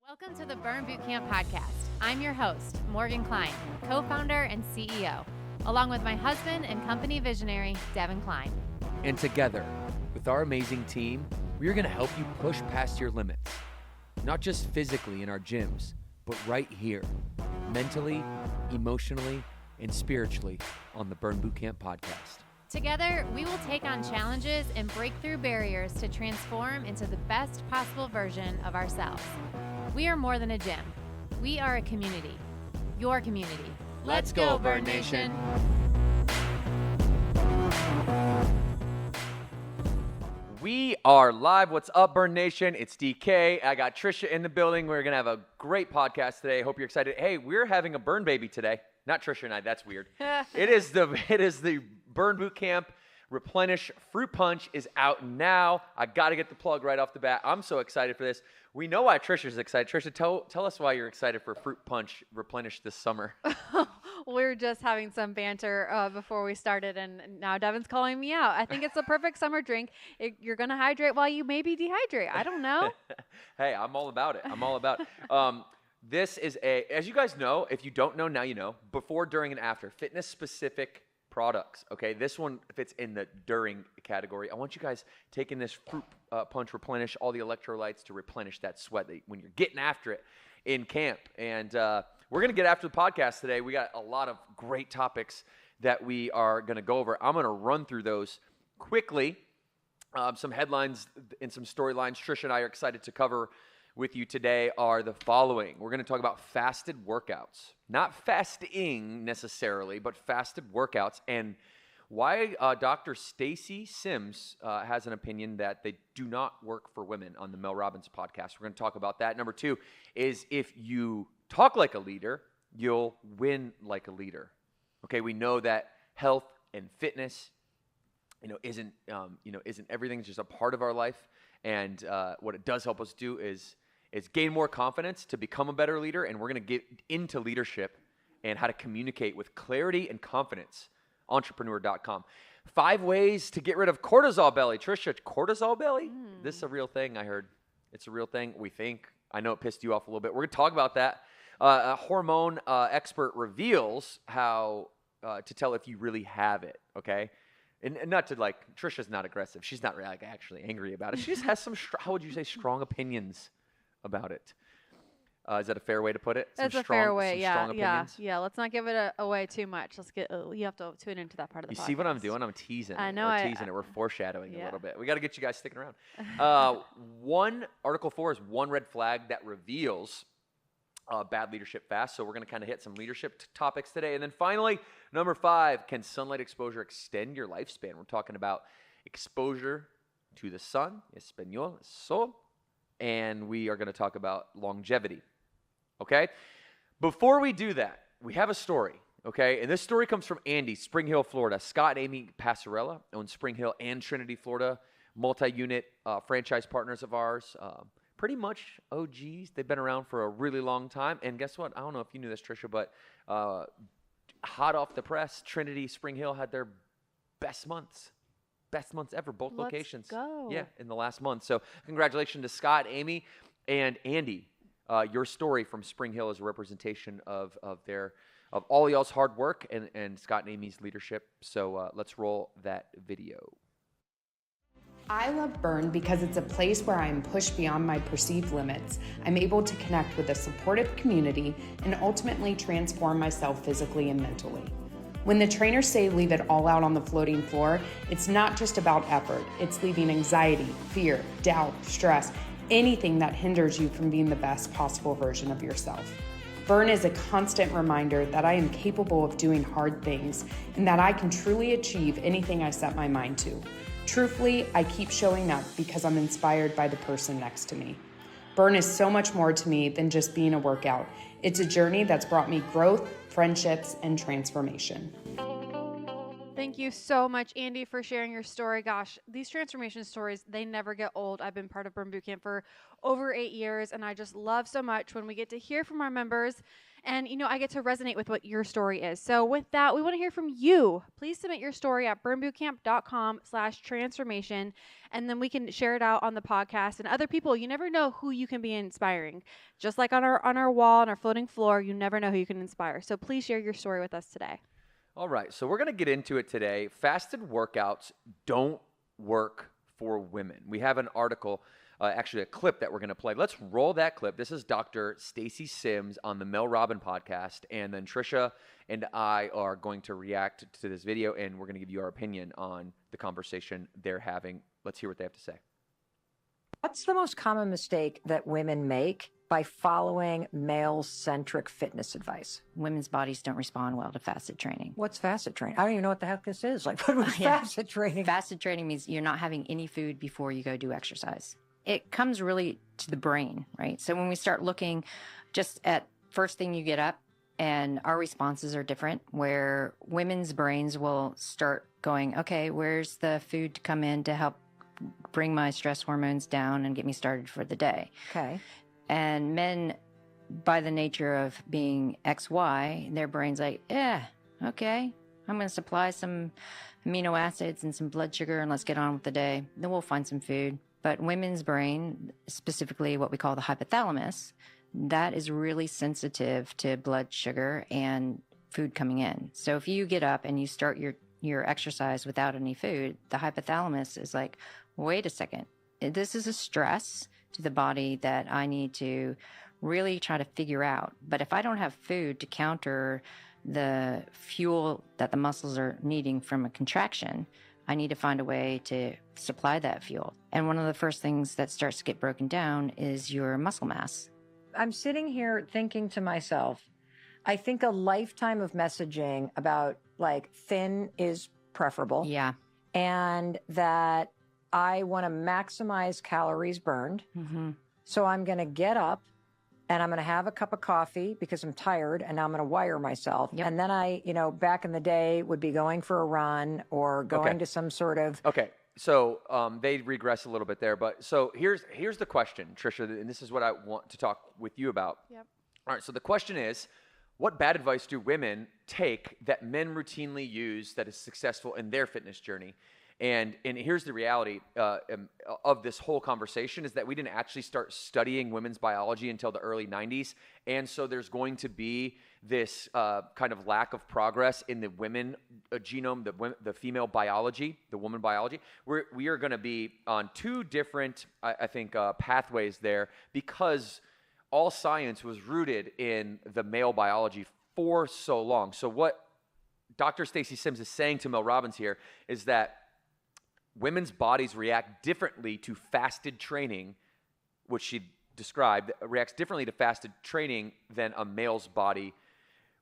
Welcome to the Burn Bootcamp podcast. I'm your host, Morgan Klein, co-founder and CEO, along with my husband and company visionary, Devin Klein. And together, with our amazing team, we are going to help you push past your limits, not just physically in our gyms, but right here, mentally, emotionally, and spiritually on the Burn Bootcamp podcast. Together, we will take on challenges and break through barriers to transform into the best possible version of ourselves. We are more than a gym. We are a community. Your community. Let's go, Burn Nation. We are live. What's up, Burn Nation? It's DK. I got Trisha in the building. We're going to have a great podcast today. Hope you're excited. Hey, we're having a burn baby today. Not Trisha and I. That's weird. It is the Burn Bootcamp Replenish Fruit Punch is out now. I got to get the plug right off the bat. I'm so excited for this. We know why Trisha's excited. Trisha, tell us why you're excited for Fruit Punch Replenish this summer. We were just having some banter before we started, and now Devin's calling me out. I think it's the perfect summer drink. You're going to hydrate while you maybe dehydrate. I don't know. Hey, I'm all about it. I'm all about it. This is as you guys know, if you don't know, now you know, before, during, and after, fitness-specific products, okay? This one fits in the during category. I want you guys taking this Fruit Punch Replenish, all the electrolytes to replenish that sweat when you're getting after it in camp. And we're going to get after the podcast today. We got a lot of great topics that we are going to go over. I'm going to run through those quickly. Some headlines and some storylines Trisha and I are excited to cover with you today are the following. We're going to talk about fasted workouts. Not fasting necessarily, but fasted workouts, and why Dr. Stacy Sims has an opinion that they do not work for women on the Mel Robbins podcast. We're going to talk about that. Number two is if you talk like a leader, you'll win like a leader. Okay, we know that health and fitness, isn't everything. It's just a part of our life, and what it does help us do is gain more confidence to become a better leader, and we're going to get into leadership and how to communicate with clarity and confidence. Entrepreneur.com. 5 ways to get rid of cortisol belly. Trisha, cortisol belly? This is a real thing, I heard. It's a real thing, we think. I know it pissed you off a little bit. We're going to talk about that. A hormone expert reveals how to tell if you really have it, okay? And not to Trisha's not aggressive. She's not really actually angry about it. She just has some, how would you say, strong opinions about it. Is that a fair way to put it? That's a fair way, yeah. Let's not give it away too much. You have to tune into that part of the podcast. You see what I'm doing? I'm teasing. I know. We're teasing it. We're foreshadowing a little bit. We got to get you guys sticking around. Article 4 is one red flag that reveals bad leadership fast. So we're going to kind of hit some leadership topics today. And then finally, number 5, can sunlight exposure extend your lifespan? We're talking about exposure to the sun, español, sol. And we are going to talk about longevity, okay? Before we do that, we have a story, okay? And this story comes from Andy, Spring Hill, Florida. Scott and Amy Passarella own Spring Hill and Trinity, Florida, multi-unit franchise partners of ours, pretty much OGs. They've been around for a really long time. And guess what? I don't know if you knew this, Trisha, but hot off the press, Trinity, Spring Hill had their best months ever, both locations. Let's go. Yeah, in the last month. So congratulations to Scott, Amy, and Andy. Your story from Spring Hill is a representation of all y'all's hard work and Scott and Amy's leadership. So let's roll that video. I love Burn because it's a place where I am pushed beyond my perceived limits. I'm able to connect with a supportive community and ultimately transform myself physically and mentally. When the trainers say leave it all out on the floating floor, it's not just about effort. It's leaving anxiety, fear, doubt, stress, anything that hinders you from being the best possible version of yourself. Burn is a constant reminder that I am capable of doing hard things and that I can truly achieve anything I set my mind to. Truthfully, I keep showing up because I'm inspired by the person next to me. Burn is so much more to me than just being a workout. It's a journey that's brought me growth, friendships, and transformation. Thank you so much, Andy, for sharing your story. Gosh, these transformation stories, they never get old. I've been part of Burn Bootcamp for over 8 years, and I just love so much when we get to hear from our members. And, I get to resonate with what your story is. So with that, we want to hear from you. Please submit your story at burnbootcamp.com/transformation, and then we can share it out on the podcast. And other people, you never know who you can be inspiring. Just like on our wall, on our floating floor, you never know who you can inspire. So please share your story with us today. All right, so we're going to get into it today. Fasted workouts don't work for women. We have an article, actually a clip that we're going to play. Let's roll that clip. This is Dr. Stacy Sims on the Mel Robbins podcast, and then Trisha and I are going to react to this video, and we're going to give you our opinion on the conversation they're having. Let's hear what they have to say. What's the most common mistake that women make by following male-centric fitness advice? Women's bodies don't respond well to fasted training. What's fasted training? I don't even know what the heck this is. Like, what was fasted training? Fasted training means you're not having any food before you go do exercise. It comes really to the brain, right? So when we start looking just at first thing you get up, and our responses are different, where women's brains will start going, okay, where's the food to come in to help bring my stress hormones down and get me started for the day? Okay. And men, by the nature of being XY, their brain's like, yeah, okay, I'm going to supply some amino acids and some blood sugar and let's get on with the day. Then we'll find some food. But women's brain, specifically what we call the hypothalamus, that is really sensitive to blood sugar and food coming in. So if you get up and you start your exercise without any food, the hypothalamus is like, wait a second, this is a stress to the body that I need to really try to figure out. But if I don't have food to counter the fuel that the muscles are needing from a contraction, I need to find a way to supply that fuel. And one of the first things that starts to get broken down is your muscle mass. I'm sitting here thinking to myself, I think a lifetime of messaging about like thin is preferable. Yeah. And that I want to maximize calories burned. Mm-hmm. So I'm going to get up and I'm going to have a cup of coffee because I'm tired and now I'm going to wire myself. Yep. And then I, back in the day would be going for a run or going to some sort of. Okay. So they regress a little bit there, but so here's the question, Trisha, and this is what I want to talk with you about. Yep. All right. So the question is, what bad advice do women take that men routinely use that is successful in their fitness journey? And here's the reality of this whole conversation is that we didn't actually start studying women's biology until the early 90s. And so there's going to be this kind of lack of progress in the women genome, the female biology, the woman biology. We are going to be on two different, I think, pathways there because all science was rooted in the male biology for so long. So what Dr. Stacy Sims is saying to Mel Robbins here is that women's bodies react differently to fasted training, which she described, reacts differently to fasted training than a male's body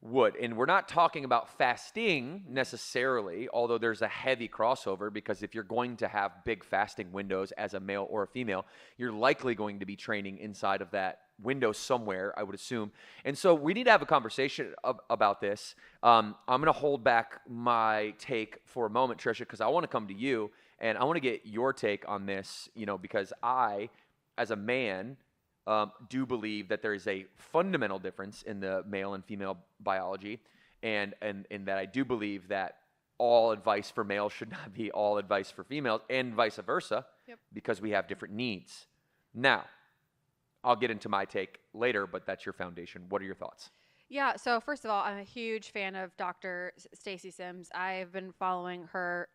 would. And we're not talking about fasting necessarily, although there's a heavy crossover because if you're going to have big fasting windows as a male or a female, you're likely going to be training inside of that window somewhere, I would assume. And so we need to have a conversation about this. I'm going to hold back my take for a moment, Trisha, because I want to come to you and I want to get your take on this, because I, as a man, do believe that there is a fundamental difference in the male and female biology, and that I do believe that all advice for males should not be all advice for females, and vice versa, because we have different needs. Now, I'll get into my take later, but that's your foundation. What are your thoughts? Yeah, so first of all, I'm a huge fan of Dr. Stacy Sims. I've been following her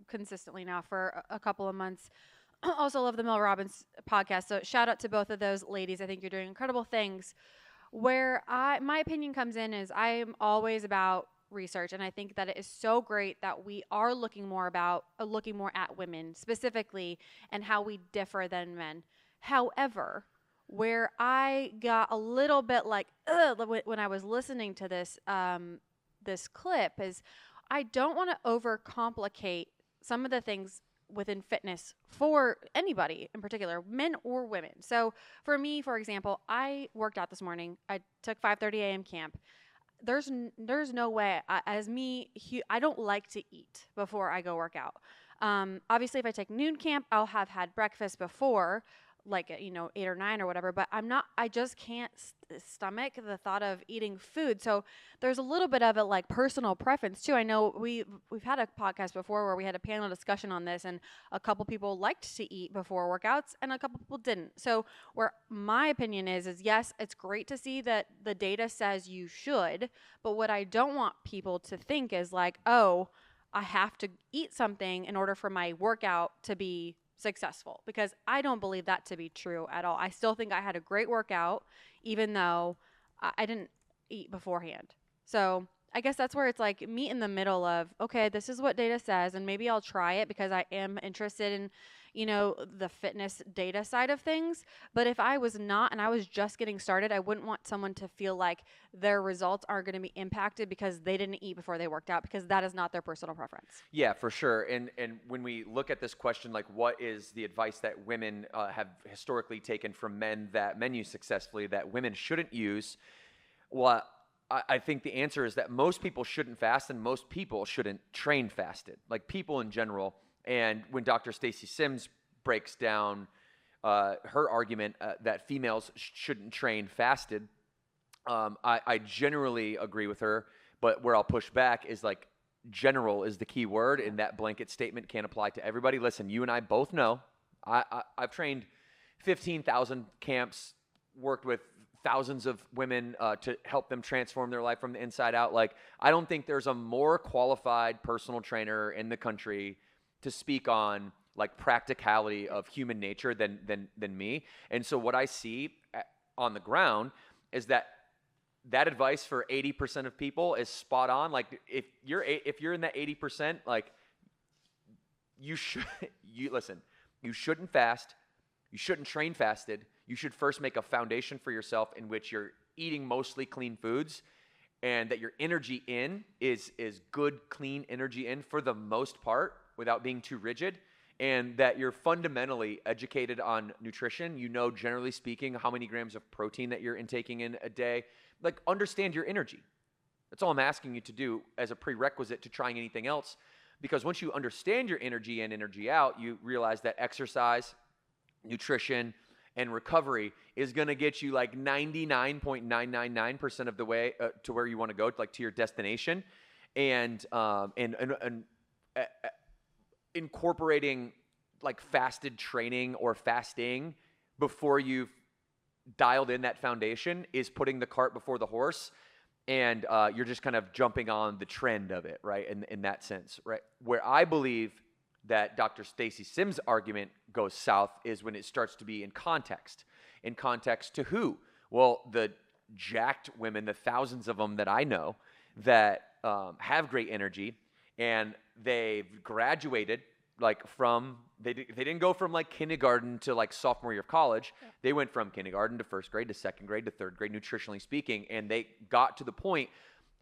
consistently now for a couple of months. Also love the Mel Robbins podcast. So shout out to both of those ladies. I think you're doing incredible things. Where my opinion comes in is I'm always about research, and I think that it is so great that we are looking more at women specifically and how we differ than men. However, where I got a little bit like when I was listening to this this clip is I don't want to overcomplicate some of the things within fitness for anybody in particular, men or women. So for me, for example, I worked out this morning. I took 5:30 a.m. camp. there's no way. I don't like to eat before I go work out. Obviously, if I take noon camp, I'll have had breakfast before, like at, 8 or 9 or whatever. But I just can't stomach the thought of eating food. So there's a little bit of it like personal preference too. I know we've had a podcast before where we had a panel discussion on this, and a couple people liked to eat before workouts, and a couple people didn't. So where my opinion is yes, it's great to see that the data says you should, but what I don't want people to think is like, oh, I have to eat something in order for my workout to be successful, because I don't believe that to be true at all. I still think I had a great workout, even though I didn't eat beforehand. So I guess that's where it's like meet in the middle of, okay, this is what data says, and maybe I'll try it because I am interested in, the fitness data side of things. But if I was not, and I was just getting started, I wouldn't want someone to feel like their results are going to be impacted because they didn't eat before they worked out, because that is not their personal preference. Yeah, for sure. And when we look at this question, like what is the advice that women have historically taken from men that men use successfully that women shouldn't use? Well, I think the answer is that most people shouldn't fast, and most people shouldn't train fasted, like people in general. And when Dr. Stacy Sims breaks down her argument that females shouldn't train fasted, I generally agree with her. But where I'll push back is like general is the key word, and that blanket statement can't apply to everybody. Listen, you and I both know I've trained 15,000 camps, worked with thousands of women to help them transform their life from the inside out. Like, I don't think there's a more qualified personal trainer in the country to speak on like practicality of human nature than me. And so what I see on the ground is that advice for 80% of people is spot on. Like if you're in that 80%, like you shouldn't fast. You shouldn't train fasted. You should first make a foundation for yourself in which you're eating mostly clean foods, and that your energy in is good, clean energy in for the most part without being too rigid, and that you're fundamentally educated on nutrition. Generally speaking, how many grams of protein that you're intaking in a day. Like, understand your energy. That's all I'm asking you to do as a prerequisite to trying anything else, because once you understand your energy in, energy out, you realize that exercise, nutrition, and recovery is going to get you like 99.999% of the way to where you want to go, like to your destination. And incorporating like fasted training or fasting before you've dialed in that foundation is putting the cart before the horse. And you're just kind of jumping on the trend of it, right? In that sense, right? Where I believe that Dr. Stacy Sims' argument goes south is when it starts to be in context. In context to who? Well, the jacked women, the thousands of them that I know that have great energy, and they've graduated like from, they didn't go from like kindergarten to like sophomore year of college. Yeah. They went from kindergarten to first grade to second grade to third grade, nutritionally speaking, and they got to the point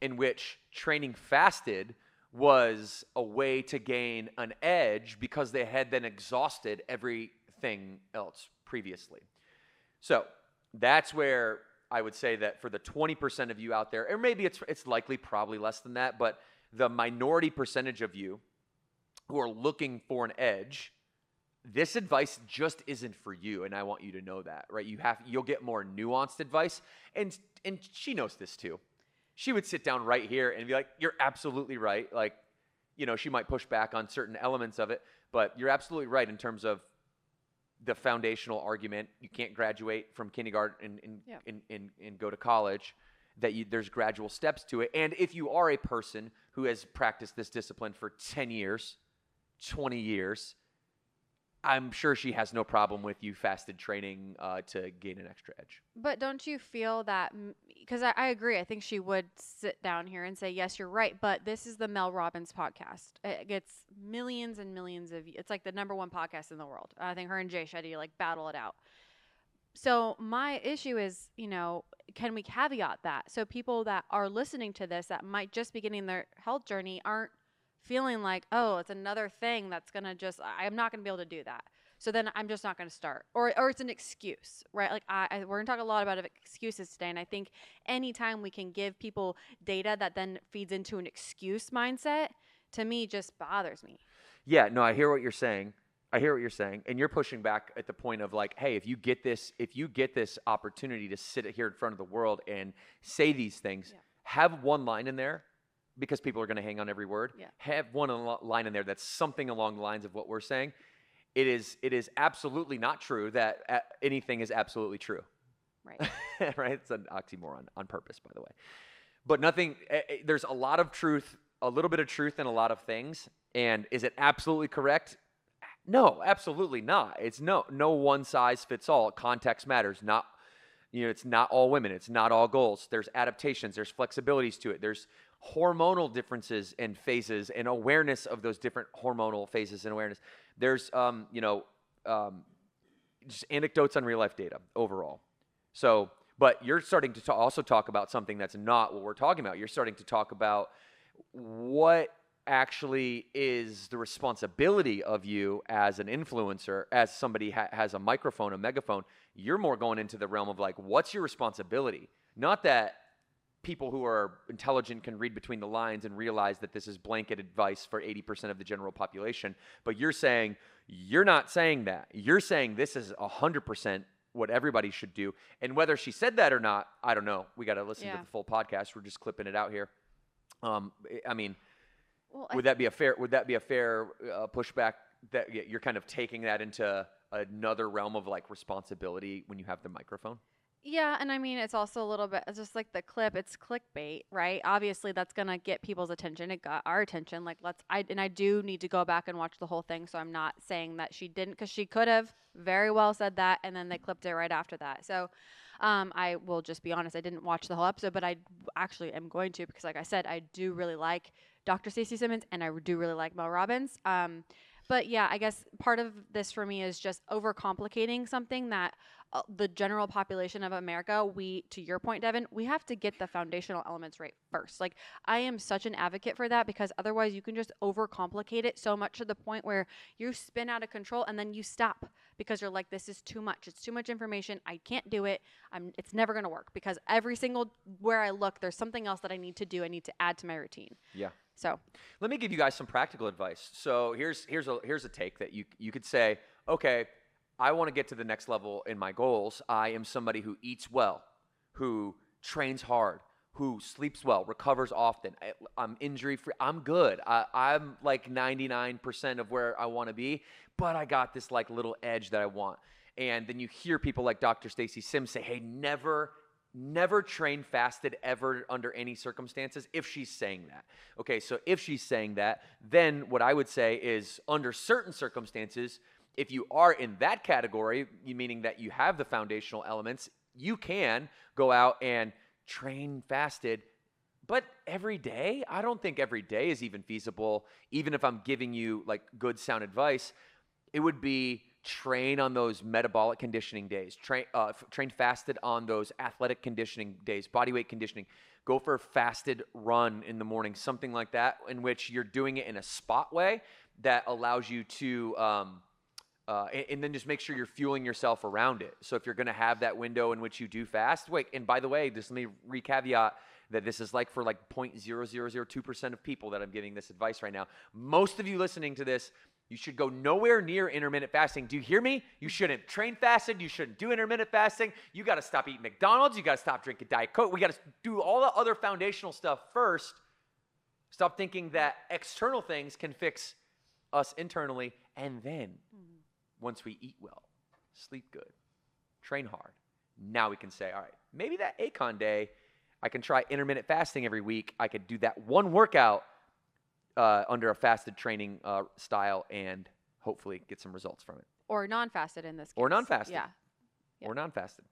in which training fasted was a way to gain an edge because they had then exhausted everything else previously. So that's where I would say that for the 20% of you out there, or maybe it's likely probably less than that, but the minority percentage of you who are looking for an edge, this advice just isn't for you, and I want you to know that, right? You'll get more nuanced advice, and she knows this too. She would sit down right here and be like, you're absolutely right. Like, she might push back on certain elements of it, but you're absolutely right in terms of the foundational argument. You can't graduate from kindergarten and go to college, that there's gradual steps to it. And if you are a person who has practiced this discipline for 10 years, 20 years, I'm sure she has no problem with you fasted training to gain an extra edge. But don't you feel that, because I agree, I think she would sit down here and say, yes, you're right, but this is the Mel Robbins podcast. It gets millions and millions of, it's like the #1 podcast in the world. I think her and Jay Shetty like battle it out. So my issue is, can we caveat that? So people that are listening to this that might just be getting their health journey aren't feeling like, oh, it's another thing that's going to I'm not going to be able to do that. So then I'm just not going to start. Or it's an excuse, right? Like we're going to talk a lot about excuses today. And I think anytime we can give people data that then feeds into an excuse mindset, to me just bothers me. Yeah, no, I hear what you're saying. And you're pushing back at the point of like, hey, if you get this opportunity to sit here in front of the world and say these things, have one line in there, because people are going to hang on every word. Yeah. Have one line in there that's something along the lines of what we're saying. It is absolutely not true that anything is absolutely true. Right. Right? It's an oxymoron on purpose, by the way. But nothing, there's a lot of truth, a little bit of truth in a lot of things. And is it absolutely correct? No, absolutely not. It's no one size fits all. Context matters. It's not all women. It's not all goals. There's adaptations. There's flexibilities to it. There's hormonal differences and phases and awareness of those different hormonal phases and awareness. There's, just anecdotes on real life data overall. So, but you're starting to also talk about something that's not what we're talking about. You're starting to talk about what actually is the responsibility of you as an influencer, as somebody has a microphone, a megaphone. You're more going into the realm of like, what's your responsibility? Not that people who are intelligent can read between the lines and realize that this is blanket advice for 80% of the general population, but you're not saying that. You're saying this is 100% what everybody should do. And whether she said that or not, I don't know. We got to listen to the full podcast. We're just clipping it out here. I mean, would that be a fair pushback that you're kind of taking that into another realm of like responsibility when you have the microphone? Yeah, and I mean, it's also a little bit, it's just like the clip, it's clickbait, right? Obviously, that's going to get people's attention. It got our attention. Like, I do need to go back and watch the whole thing, so I'm not saying that she didn't, because she could have very well said that, and then they clipped it right after that. So I will just be honest, I didn't watch the whole episode, but I actually am going to, because like I said, I do really like Dr. Stacey Simmons, and I do really like Mel Robbins. But yeah, I guess part of this for me is just overcomplicating something that the general population of America, to your point, Devin, we have to get the foundational elements right first. Like, I am such an advocate for that, because otherwise you can just overcomplicate it so much to the point where you spin out of control and then you stop because you're like, this is too much. It's too much information. I can't do it. It's never going to work, because every single where I look, there's something else that I need to do. I need to add to my routine. Yeah. So let me give you guys some practical advice. So here's a take that you could say, okay, I want to get to the next level in my goals. I am somebody who eats well, who trains hard, who sleeps well, recovers often. I'm injury free. I'm good. I'm like 99% of where I want to be, but I got this like little edge that I want. And then you hear people like Dr. Stacey Sims say, hey, never train fasted ever under any circumstances, if she's saying that. Okay, so if she's saying that, then what I would say is under certain circumstances, if you are in that category, meaning that you have the foundational elements, you can go out and train fasted. But every day, I don't think every day is even feasible. Even if I'm giving you like good sound advice, it would be train on those metabolic conditioning days, train fasted on those athletic conditioning days, body weight conditioning. Go for a fasted run in the morning, something like that, in which you're doing it in a spot way that allows you to, and then just make sure you're fueling yourself around it. So if you're going to have that window in which you do fast, and by the way, just let me re-caveat that this is like for like 0.0002% of people that I'm giving this advice right now. Most of you listening to this, you should go nowhere near intermittent fasting. Do you hear me? You shouldn't train fasted. You shouldn't do intermittent fasting. You got to stop eating McDonald's. You got to stop drinking Diet Coke. We got to do all the other foundational stuff first. Stop thinking that external things can fix us internally. And then once we eat well, sleep good, train hard, now we can say, all right, maybe that Acon day, I can try intermittent fasting every week. I could do that one workout under a fasted training style and hopefully get some results from it. Or non-fasted in this case. Or non-fasted. Yeah. Or non-fasted.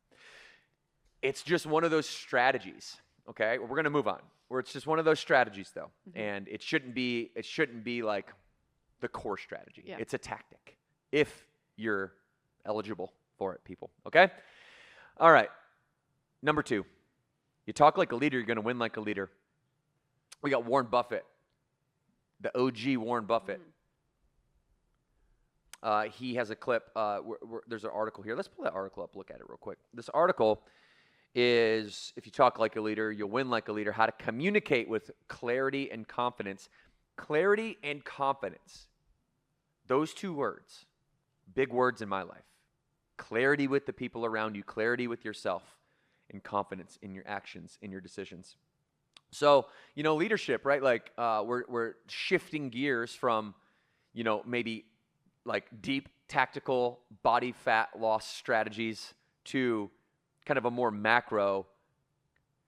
It's just one of those strategies, okay? We're going to move on. It's just one of those strategies, though. Mm-hmm. And it shouldn't be like the core strategy. Yeah. It's a tactic if you're eligible for it, people, okay? All right. Number 2. You talk like a leader, you're going to win like a leader. We got Warren Buffett. The OG Warren Buffett. he has a clip. There's an article here. Let's pull that article up, look at it real quick. This article is, if you talk like a leader, you'll win like a leader, how to communicate with clarity and confidence. Clarity and confidence. Those two words, big words in my life. Clarity with the people around you, clarity with yourself, and confidence in your actions, in your decisions. So, leadership, right? Like we're shifting gears from, maybe like deep tactical body fat loss strategies to kind of a more macro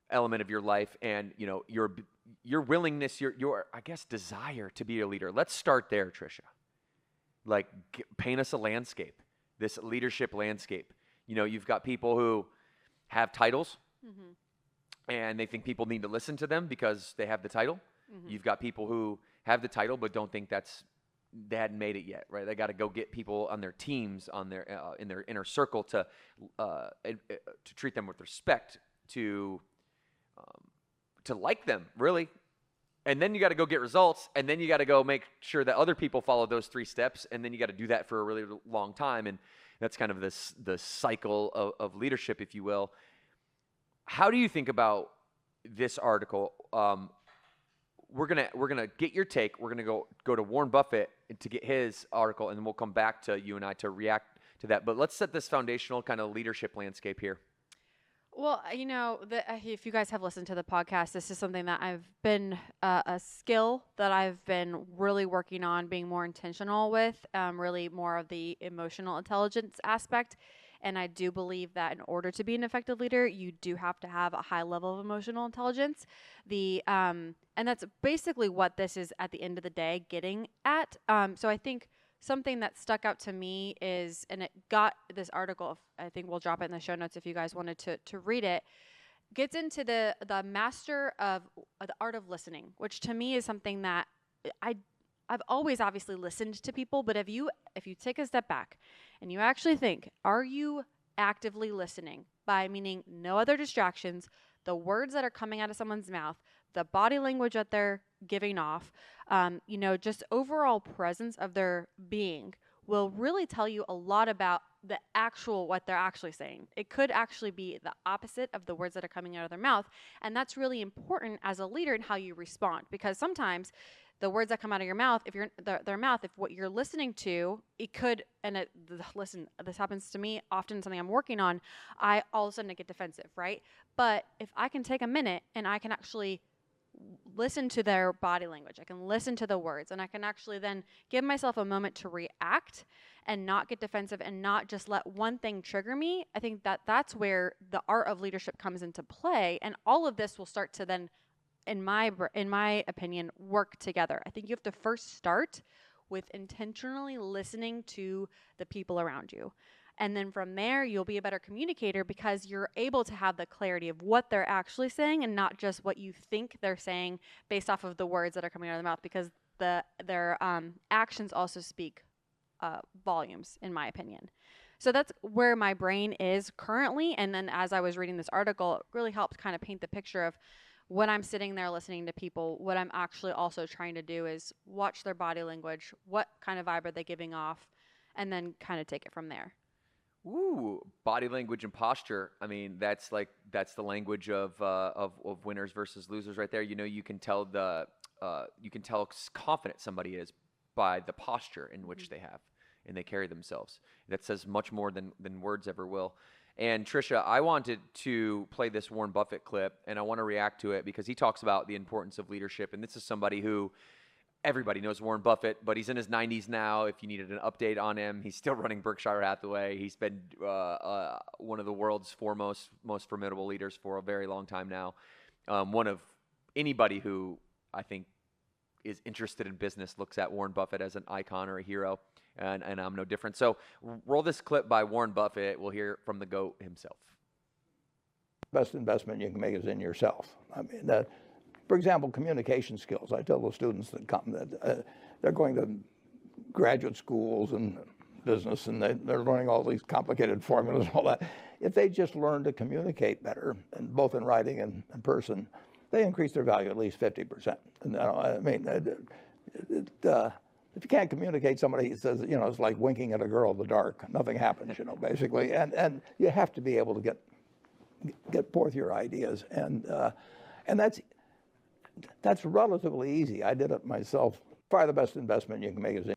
element of your life and, your willingness, your I guess, desire to be a leader. Let's start there, Tricia. Like, paint us a landscape, this leadership landscape. You've got people who have titles, and they think people need to listen to them because they have the title. You've got people who have the title but don't think they hadn't made it yet, right? They got to go get people on their teams, on their in their inner circle to treat them with respect, to like them, really. And then you got to go get results, and then you got to go make sure that other people follow those 3 steps, and then you got to do that for a really long time. And that's kind of the cycle of leadership, if you will. How do you think about this article? We're gonna get your take. We're gonna go to Warren Buffett to get his article, and then we'll come back to you and I to react to that. But let's set this foundational kind of leadership landscape here. Well, if you guys have listened to the podcast, this is something that I've been a skill that I've been really working on being more intentional with, really more of the emotional intelligence aspect. And I do believe that in order to be an effective leader, you do have to have a high level of emotional intelligence. And that's basically what this is at the end of the day getting at. So I think something that stuck out to me is, and it got this article, I think we'll drop it in the show notes if you guys wanted to read it, gets into the master of the art of listening, which to me is something that I've always obviously listened to people, but if you take a step back and you actually think, are you actively listening? By meaning no other distractions, the words that are coming out of someone's mouth, the body language that they're giving off, just overall presence of their being will really tell you a lot about what they're actually saying. It could actually be the opposite of the words that are coming out of their mouth. And that's really important as a leader in how you respond, because sometimes the words that come out of your mouth, if what you're listening to, it could, listen, this happens to me often, something I'm working on, I all of a sudden get defensive, right? But if I can take a minute and I can actually listen to their body language, I can listen to the words, and I can actually then give myself a moment to react and not get defensive and not just let one thing trigger me, I think that's where the art of leadership comes into play. And all of this will start to then, in my opinion, work together. I think you have to first start with intentionally listening to the people around you. And then from there, you'll be a better communicator because you're able to have the clarity of what they're actually saying and not just what you think they're saying based off of the words that are coming out of their mouth, because their actions also speak volumes, in my opinion. So that's where my brain is currently. And then as I was reading this article, it really helped kind of paint the picture of when I'm sitting there listening to people, what I'm actually also trying to do is watch their body language, what kind of vibe are they giving off, and then kind of take it from there. Ooh, body language and posture. I mean, that's the language of winners versus losers right there. You can tell how confident somebody is by the posture in which they have and they carry themselves. That says much more than words ever will. And Tricia, I wanted to play this Warren Buffett clip, and I want to react to it because he talks about the importance of leadership. And this is somebody who, everybody knows Warren Buffett, but he's in his 90s now. If you needed an update on him, he's still running Berkshire Hathaway. He's been one of the world's foremost, most formidable leaders for a very long time now. One of anybody who I think is interested in business looks at Warren Buffett as an icon or a hero. And I'm no different. So roll this clip by Warren Buffett. We'll hear from the GOAT himself. Best investment you can make is in yourself. I mean, for example, communication skills. I tell the students that come that they're going to graduate schools and business, and they're learning all these complicated formulas and all that. If they just learn to communicate better, and both in writing and in person, they increase their value at least 50%. And, I mean, if you can't communicate, somebody says, it's like winking at a girl in the dark. Nothing happens, basically. And you have to be able to get forth your ideas. And that's relatively easy. I did it myself. Probably the best investment you can make is in.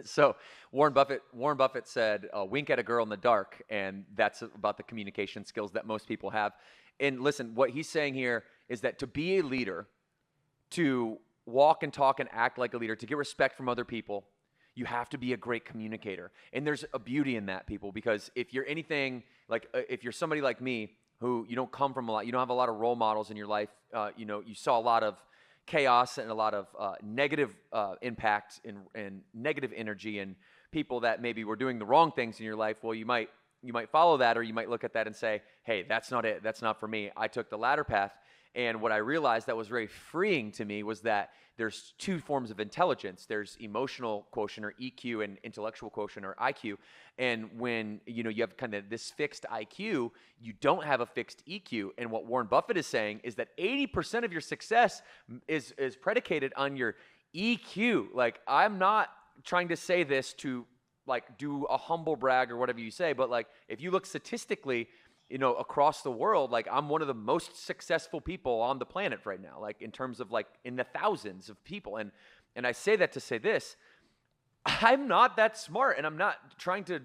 So Warren Buffett said, wink at a girl in the dark, and that's about the communication skills that most people have. And listen, what he's saying here is that to be a leader, to walk and talk and act like a leader, to get respect from other people, you have to be a great communicator. And there's a beauty in that, people, because if you're anything like, if you're somebody like me, who you don't come from a lot, you don't have a lot of role models in your life, you saw a lot of chaos and a lot of negative impact and negative energy, and people that maybe were doing the wrong things in your life, well, you might follow that, or you might look at that and say, hey, that's not it. That's not for me. I took the latter path. And what I realized that was very freeing to me was that there's two forms of intelligence. There's emotional quotient, or EQ, and intellectual quotient, or IQ. And when you have kind of this fixed IQ, you don't have a fixed EQ. And what Warren Buffett is saying is that 80% of your success is predicated on your EQ. Like, I'm not trying to say this to like do a humble brag or whatever you say, but like if you look statistically, across the world, like I'm one of the most successful people on the planet right now, like in terms of like in the thousands of people. And I say that to say this, I'm not that smart, and I'm not trying to,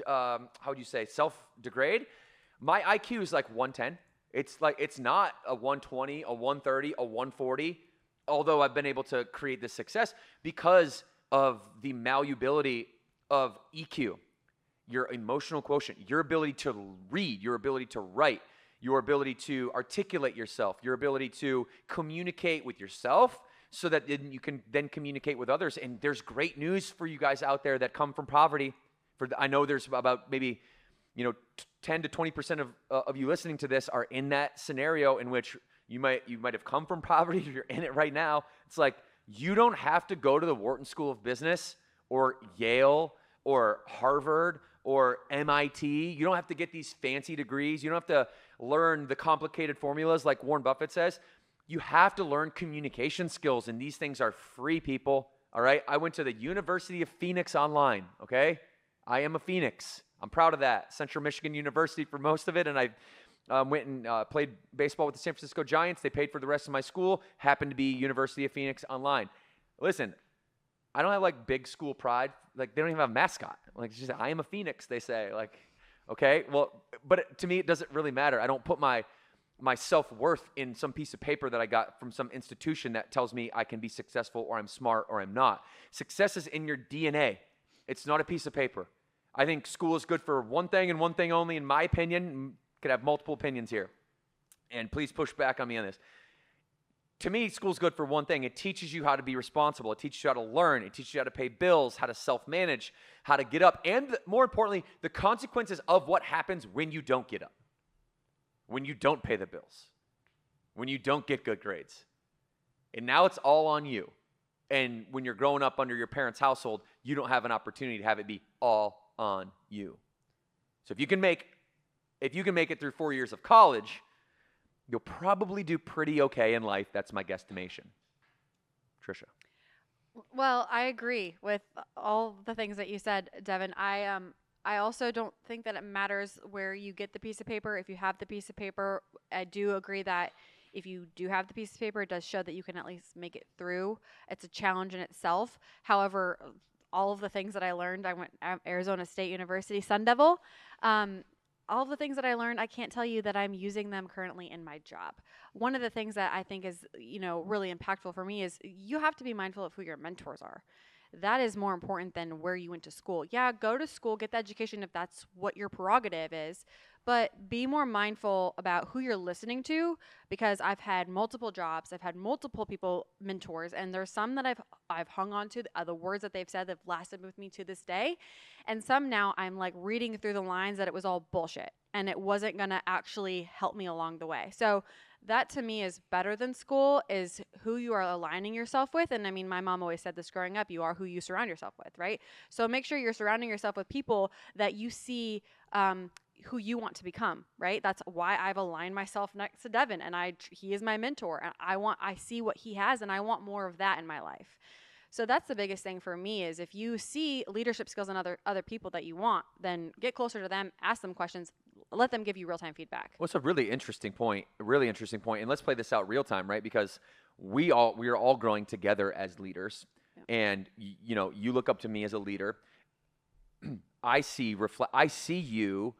how would you say, self-degrade. My IQ is like 110. It's not a 120, a 130, a 140, although I've been able to create this success because of the malleability of EQ. Your emotional quotient, your ability to read, your ability to write, your ability to articulate yourself, your ability to communicate with yourself so that you can then communicate with others. And there's great news for you guys out there that come from poverty. I know there's about maybe 10 to 20% of you listening to this are in that scenario in which you might have come from poverty. You're in it right now. It's like you don't have to go to the Wharton School of Business or Yale or Harvard or MIT. You don't have to get these fancy degrees. You don't have to learn the complicated formulas like Warren Buffett says. You have to learn communication skills, and these things are free, people, all right? I went to the University of Phoenix online, okay? I am a Phoenix. I'm proud of that. Central Michigan University for most of it, and I went and played baseball with the San Francisco Giants. They paid for the rest of my school. Happened to be University of Phoenix online. Listen, I don't have like big school pride. Like they don't even have a mascot. Like it's just, I am a Phoenix, they say. Like, okay, well, but to me, it doesn't really matter. I don't put my self-worth in some piece of paper that I got from some institution that tells me I can be successful or I'm smart or I'm not. Success is in your DNA. It's not a piece of paper. I think school is good for one thing and one thing only, in my opinion. Could have multiple opinions here. And please push back on me on this. To me, school's good for one thing. It teaches you how to be responsible. It teaches you how to learn. It teaches you how to pay bills, how to self-manage, how to get up, and more importantly, the consequences of what happens when you don't get up, when you don't pay the bills, when you don't get good grades. And now it's all on you. And when you're growing up under your parents' household, you don't have an opportunity to have it be all on you. So if you can make it through 4 years of college, you'll probably do pretty okay in life. That's my guesstimation. Trisha. Well, I agree with all the things that you said, Devin. I also don't think that it matters where you get the piece of paper. If you have the piece of paper, I do agree that if you do have the piece of paper, it does show that you can at least make it through. It's a challenge in itself. However, all of the things that I learned, I went Arizona State University, Sun Devil. All of the things that I learned, I can't tell you that I'm using them currently in my job. One of the things that I think is, really impactful for me is you have to be mindful of who your mentors are. That is more important than where you went to school. Yeah, go to school, get the education if that's what your prerogative is, but be more mindful about who you're listening to, because I've had multiple jobs, I've had multiple people, mentors, and there's some that I've hung on to, the words that they've said that have lasted with me to this day, and some now I'm like reading through the lines that it was all bullshit, and it wasn't gonna actually help me along the way. So that to me is better than school, is who you are aligning yourself with. And I mean, my mom always said this growing up, you are who you surround yourself with, right? So make sure you're surrounding yourself with people that you see who you want to become, right? That's why I've aligned myself next to Devin, and he is my mentor, and I see what he has, and I want more of that in my life. So that's the biggest thing for me is if you see leadership skills in other people that you want, then get closer to them, ask them questions, let them give you real-time feedback. Well, it's a really interesting point, And let's play this out real time, right? Because we are all growing together as leaders. Yeah. And you know, you look up to me as a leader. I see you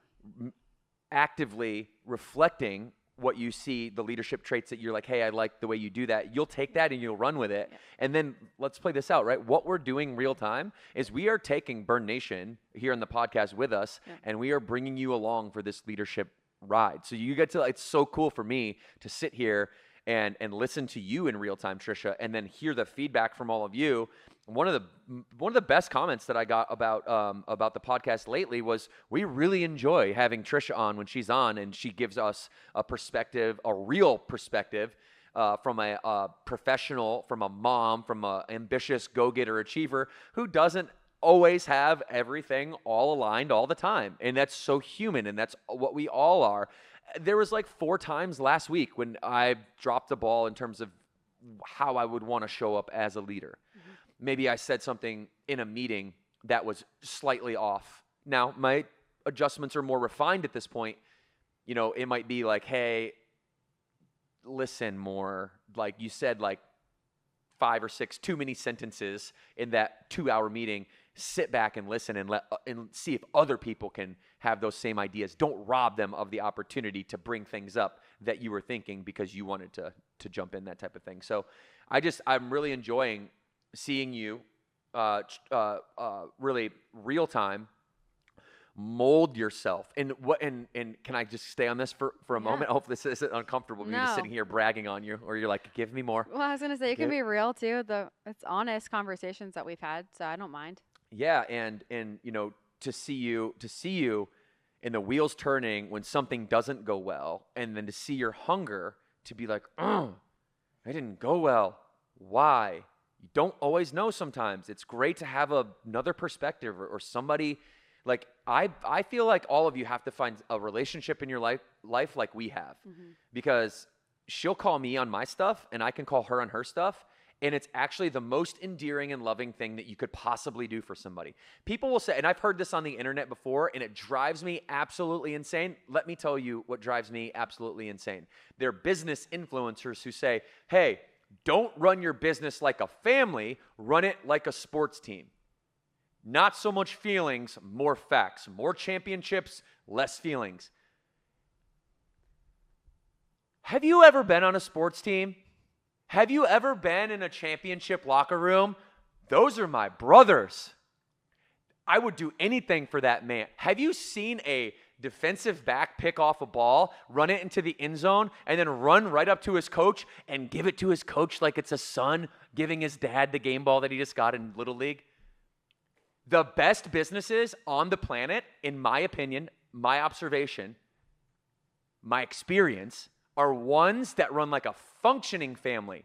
actively reflecting what you see, the leadership traits that you're like, hey, I like the way you do that. You'll take that and you'll run with it. Yeah. And then let's play this out, right? What we're doing real time is we are taking Burn Nation here on the podcast with us, and we are bringing you along for this leadership ride. So you get to, it's so cool for me to sit here and listen to you in real time, Trisha, and then hear the feedback from all of you. One of the best comments that I got about the podcast lately was we really enjoy having Trisha on when she's on, and she gives us a perspective, a real perspective from a professional, from a mom, from an ambitious go-getter achiever who doesn't always have everything all aligned all the time. And that's so human, and that's what we all are. There was like 4 times last week when I dropped the ball in terms of how I would want to show up as a leader. Mm-hmm. Maybe I said something in a meeting that was slightly off. Now, my adjustments are more refined at this point. You know, it might be like, hey, listen more. Like you said, like 5 or 6 too many sentences in that 2-hour meeting. Sit back and listen and see if other people can have those same ideas. Don't rob them of the opportunity to bring things up that you were thinking because you wanted to jump in, that type of thing. So I'm really enjoying seeing you really real time mold yourself. And can I just stay on this for a moment? I hope this isn't uncomfortable. Me just sitting here bragging on you, or you're like, give me more. Well, I was gonna say it can be real too. It's honest conversations that we've had, so I don't mind. Yeah, and you know, to see you in the wheels turning when something doesn't go well, and then to see your hunger to be like, oh, I didn't go well. Why? You don't always know sometimes. It's great to have another perspective or somebody. Like I feel like all of you have to find a relationship in your life like we have, because she'll call me on my stuff and I can call her on her stuff. And it's actually the most endearing and loving thing that you could possibly do for somebody. People will say, and I've heard this on the internet before, and it drives me absolutely insane. Let me tell you what drives me absolutely insane. They're business influencers who say, hey, don't run your business like a family, run it like a sports team. Not so much feelings, more facts. More championships, less feelings. Have you ever been on a sports team? Have you ever been in a championship locker room? Those are my brothers. I would do anything for that man. Have you seen a defensive back pick off a ball, run it into the end zone, and then run right up to his coach and give it to his coach like it's a son giving his dad the game ball that he just got in Little League? The best businesses on the planet, in my opinion, my observation, my experience, are ones that run like a functioning family,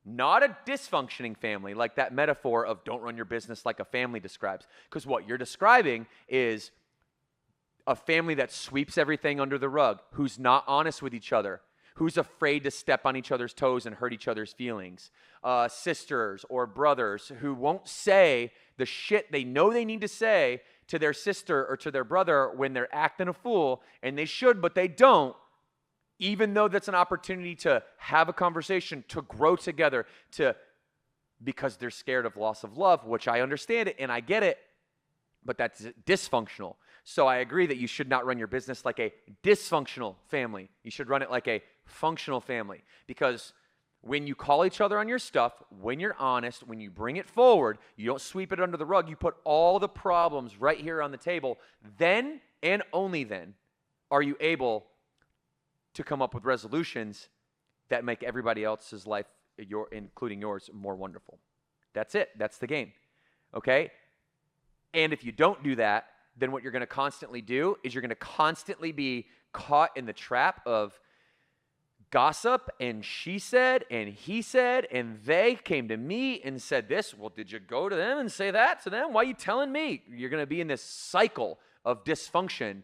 not a dysfunctioning family, like that metaphor of don't run your business like a family describes. Because what you're describing is a family that sweeps everything under the rug, who's not honest with each other, who's afraid to step on each other's toes and hurt each other's feelings. Sisters or brothers who won't say the shit they know they need to say to their sister or to their brother when they're acting a fool, and they should, but they don't. Even though that's an opportunity to have a conversation, to grow together, because they're scared of loss of love, which I understand it and I get it, but that's dysfunctional. So I agree that you should not run your business like a dysfunctional family. You should run it like a functional family, because when you call each other on your stuff, when you're honest, when you bring it forward, you don't sweep it under the rug, you put all the problems right here on the table, then and only then are you able to come up with resolutions that make everybody else's life, including yours, more wonderful. That's it. That's the game. Okay? And if you don't do that, then what you're going to constantly do is you're going to constantly be caught in the trap of gossip, and she said, and he said, and they came to me and said this. Well, did you go to them and say that to them? Why are you telling me? You're going to be in this cycle of dysfunction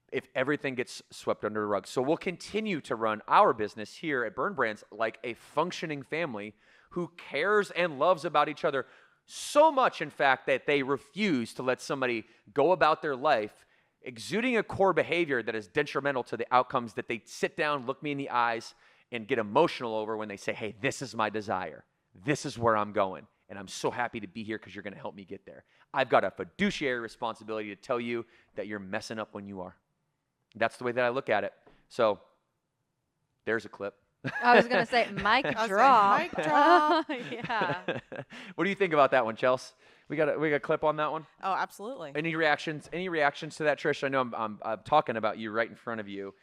if everything gets swept under the rug. So we'll continue to run our business here at Burn Brands like a functioning family who cares and loves about each other, So much, in fact, that they refuse to let somebody go about their life exuding a core behavior that is detrimental to the outcomes that they sit down, look me in the eyes, and get emotional over when they say, hey, this is my desire. This is where I'm going. And I'm so happy to be here because you're going to help me get there. I've got a fiduciary responsibility to tell you that you're messing up when you are. That's the way that I look at it. So there's a clip. I was going to say, mic drop. Mic drop. Yeah. What do you think about that one, Chelsea? We got a clip on that one? Oh, absolutely. Any reactions? Any reactions to that, Trish? I know I'm talking about you right in front of you,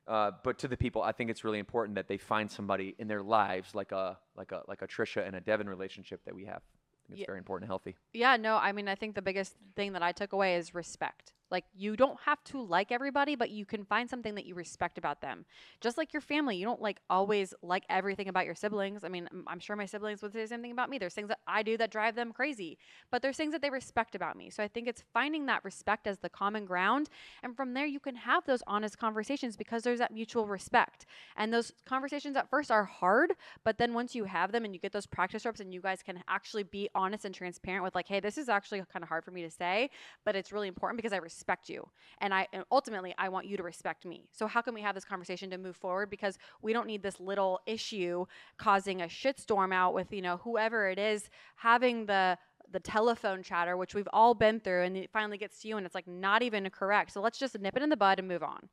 but to the people, I think it's really important that they find somebody in their lives like a Trisha and a Devin relationship that we have. I think it's very important and healthy. Yeah, no, I mean, I think the biggest thing that I took away is respect. Like, you don't have to like everybody, but you can find something that you respect about them. Just like your family, you don't like always like everything about your siblings. I mean, I'm sure my siblings would say the same thing about me. There's things that I do that drive them crazy, but there's things that they respect about me. So I think it's finding that respect as the common ground. And from there, you can have those honest conversations because there's that mutual respect. And those conversations at first are hard, but then once you have them and you get those practice reps and you guys can actually be honest and transparent with like, hey, this is actually kind of hard for me to say, but it's really important because I respect you. And ultimately, I want you to respect me. So how can we have this conversation to move forward? Because we don't need this little issue causing a shitstorm out with, whoever it is having the telephone chatter, which we've all been through, and it finally gets to you and it's like not even correct. So let's just nip it in the bud and move on.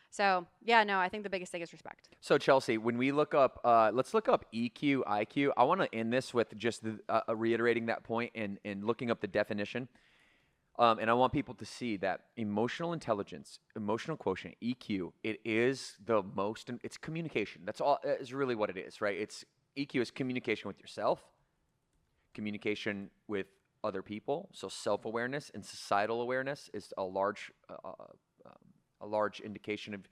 So yeah, no, I think the biggest thing is respect. So Chelsea, when we look up, let's look up EQ, IQ. I want to end this with just reiterating that point and looking up the definition. And I want people to see that emotional intelligence, emotional quotient, EQ, it is the most, it's communication. That's all, is really what it is, right? EQ is communication with yourself, communication with other people. So self-awareness and societal awareness is a large indication of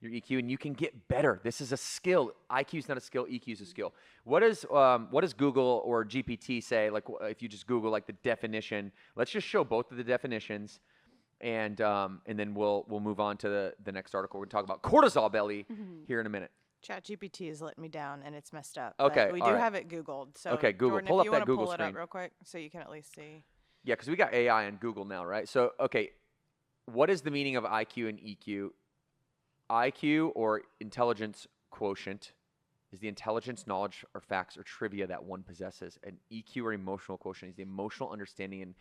your EQ, and you can get better. This is a skill. IQ is not a skill. EQ is a skill. What does Google or GPT say? Like, if you just Google like the definition, let's just show both of the definitions, and then we'll move on to the next article. We're gonna talk about cortisol belly here in a minute. ChatGPT is letting me down, and it's messed up. Okay, but we do have it Googled. So okay, Google, Jordan, pull if up you that wanna Google pull screen it up real quick, so you can at least see. Yeah, because we got AI and Google now, right? So okay, what is the meaning of IQ and EQ? IQ, or intelligence quotient, is the intelligence, knowledge, or facts or trivia that one possesses. And EQ, or emotional quotient, is the emotional understanding and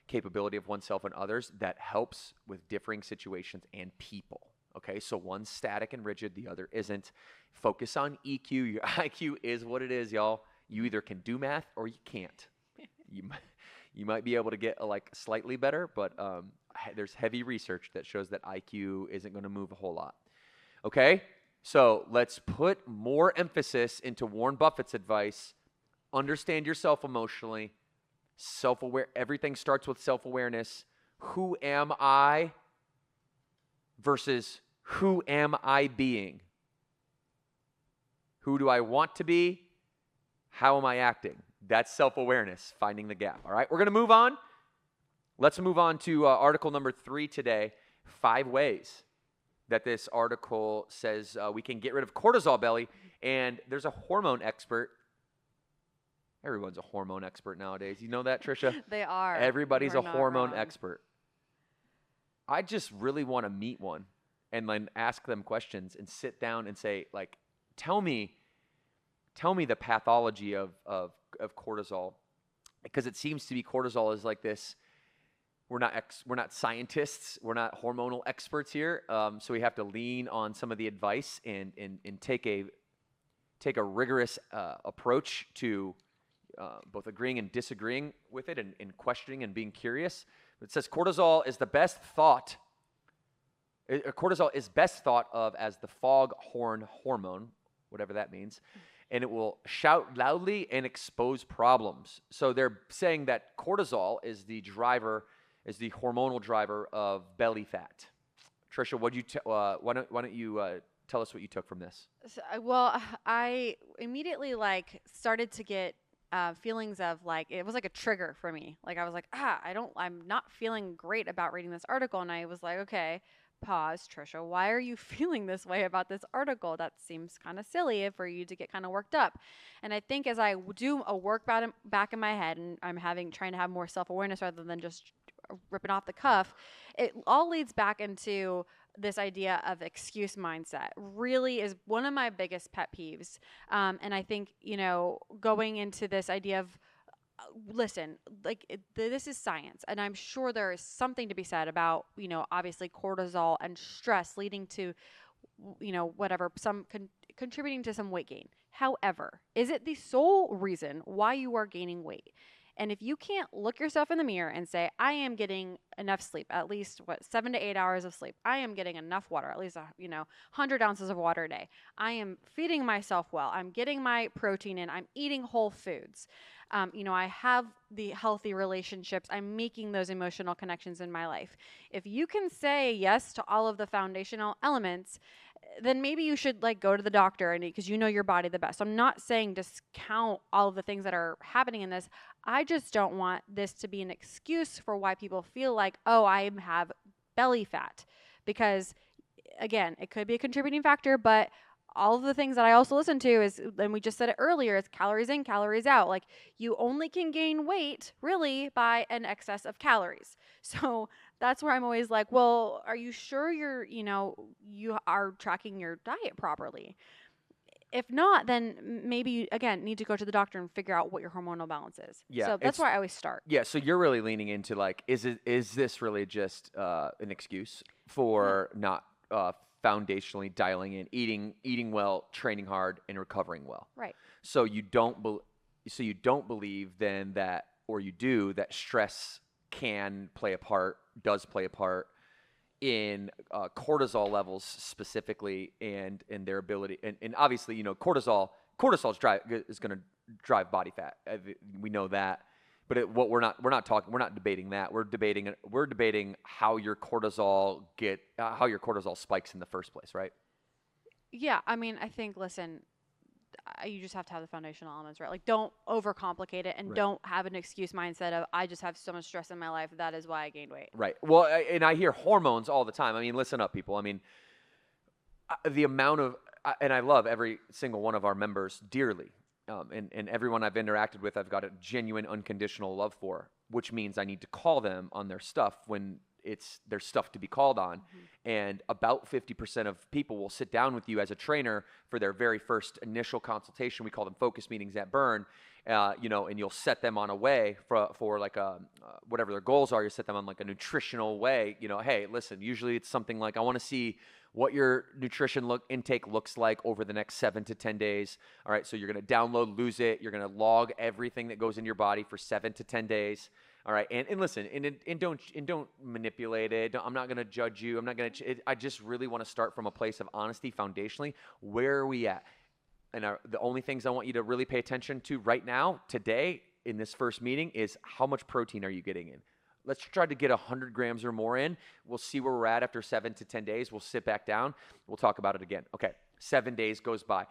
capability of oneself and others that helps with differing situations and people. Okay, so one's static and rigid, the other isn't. Focus on EQ. Your IQ is what it is, y'all. You either can do math or you can't. You might be able to get slightly better, but there's heavy research that shows that IQ isn't going to move a whole lot. Okay, so let's put more emphasis into Warren Buffett's advice. Understand yourself emotionally, self-aware. Everything starts with self-awareness. Who am I versus who am I being? Who do I want to be? How am I acting? That's self-awareness, finding the gap. All right, we're going to move on. Let's move on to article number 3 today, 5 ways that this article says we can get rid of cortisol belly. And there's a hormone expert. Everyone's a hormone expert nowadays. You know that, Trisha? They are. Everybody's a You're not hormone wrong. expert. I just really want to meet one and then ask them questions and sit down and say, like, tell me the pathology of cortisol, because it seems to be cortisol is like this. We're not scientists. We're not hormonal experts here. So we have to lean on some of the advice and take a rigorous approach to both agreeing and disagreeing with it and questioning and being curious. It says cortisol is best thought of as the foghorn hormone, whatever that means, and it will shout loudly and expose problems. So they're saying that cortisol is the hormonal driver of belly fat. Trisha, why don't you tell us what you took from this? So, I immediately started to get feelings of it was like a trigger for me. Like I was like, I'm not feeling great about reading this article, and I was like, okay, pause, Trisha, why are you feeling this way about this article? That seems kind of silly for you to get kind of worked up. And I think as I do a work back in my head, and I'm trying to have more self-awareness rather than just ripping off the cuff, it all leads back into this idea of excuse mindset. Really is one of my biggest pet peeves. And I think, going into this idea of, listen, this is science, and I'm sure there is something to be said about, obviously cortisol and stress leading to, whatever, contributing to some weight gain. However, is it the sole reason why you are gaining weight? And if you can't look yourself in the mirror and say, I am getting enough sleep, at least 7 to 8 hours of sleep. I am getting enough water, at least, 100 ounces of water a day. I am feeding myself well. I'm getting my protein in. I'm eating whole foods. I have the healthy relationships. I'm making those emotional connections in my life. If you can say yes to all of the foundational elements, then maybe you should go to the doctor because you know your body the best. So I'm not saying discount all of the things that are happening in this. I just don't want this to be an excuse for why people feel like, oh, I have belly fat, because again, it could be a contributing factor, but all of the things that I also listen to is, and we just said it earlier, it's calories in, calories out. Like, you only can gain weight really by an excess of calories. So that's where I'm always like, well, are you sure you are tracking your diet properly? If not, then maybe you, again, need to go to the doctor and figure out what your hormonal balance is. Yeah, So that's where I always start. Yeah, so you're really leaning into is this really just an excuse for not foundationally dialing in, eating well, training hard, and recovering well. Right. So you don't believe then that, or you do, that stress does play a part in cortisol levels specifically, and their ability, and obviously, cortisol is going to drive body fat. We know that. But we're not debating that. We're debating how your cortisol spikes in the first place, right? Yeah, I mean, I think, listen, you just have to have the foundational elements, right? Like, don't overcomplicate it, and Right. don't have an excuse mindset of, I just have so much stress in my life, that is why I gained weight. Right. Well, and I hear hormones all the time. I mean, listen up, people. I mean, the amount of, and I love every single one of our members dearly. And everyone I've interacted with, I've got a genuine, unconditional love for, which means I need to call them on their stuff when there's stuff to be called on. Mm-hmm. And about 50% of people will sit down with you as a trainer for their very first initial consultation. We call them focus meetings at Burn, and you'll set them on a way for like whatever their goals are. You set them on like a nutritional way. Hey, listen, usually it's something like, I want to see what your nutrition intake looks like over the next 7 to 10 days. All right, so you're going to download Lose It. You're going to log everything that goes in your body for 7 to 10 days. All right, and listen, and don't manipulate it. I'm not going to judge you. I'm not going to. I just really want to start from a place of honesty, foundationally. Where are we at? And the only things I want you to really pay attention to right now, today, in this first meeting, is how much protein are you getting in? Let's try to get 100 grams or more in. We'll see where we're at after 7 to 10 days. We'll sit back down. We'll talk about it again. Okay, 7 days goes by,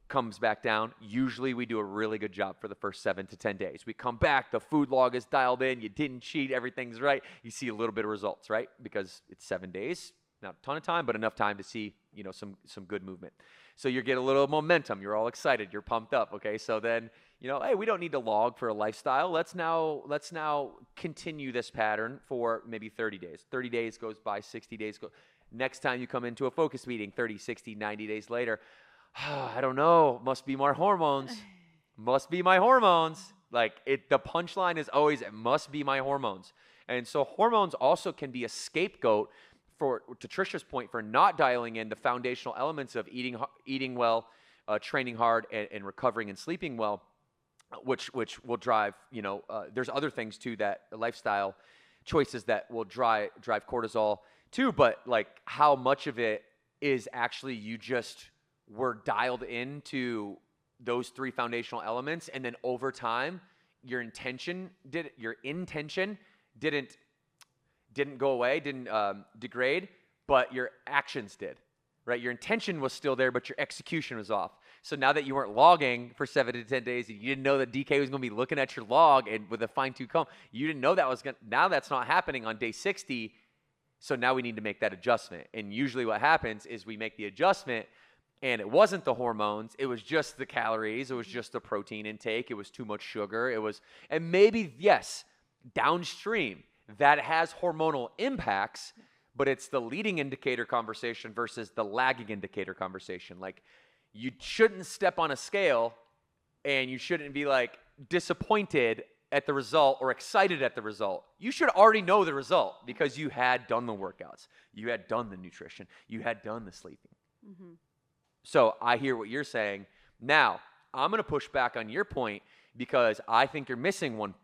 comes back down. Usually we do a really good job for the first 7 to 10 days. We come back, the food log is dialed in. You didn't cheat. Everything's right. You see a little bit of results, right? Because it's 7 days, not a ton of time, but enough time to see, some good movement. So you get a little momentum. You're all excited. You're pumped up. Okay, so then, hey, we don't need to log for a lifestyle. Let's now continue this pattern for maybe 30 days. 30 days goes by, 60 days go. Next time you come into a focus meeting, 30, 60, 90 days later, I don't know, must be my hormones. Must be my hormones. The punchline is always, it must be my hormones. And so hormones also can be a scapegoat to Trisha's point, for not dialing in the foundational elements of eating well, training hard, and recovering and sleeping well, which will drive, there's other things too, that lifestyle choices that will drive cortisol too, but how much of it is actually you just were dialed into those 3 foundational elements, and then over time your intention didn't go away, didn't degrade, but your actions did, right? Your intention was still there, but your execution was off. So now that you weren't logging for 7 to 10 days, and you didn't know that DK was going to be looking at your log and with a fine-tooth comb, you didn't know that now that's not happening on day 60. So now we need to make that adjustment. And usually what happens is we make the adjustment and it wasn't the hormones, it was just the calories, it was just the protein intake, it was too much sugar, and maybe, yes, downstream, that has hormonal impacts, but it's the leading indicator conversation versus the lagging indicator conversation. Like, you shouldn't step on a scale and you shouldn't be like disappointed at the result or excited at the result. You should already know the result because you had done the workouts, you had done the nutrition, you had done the sleeping. So I hear what you're saying. Now, I'm going to push back on your point because I think you're missing one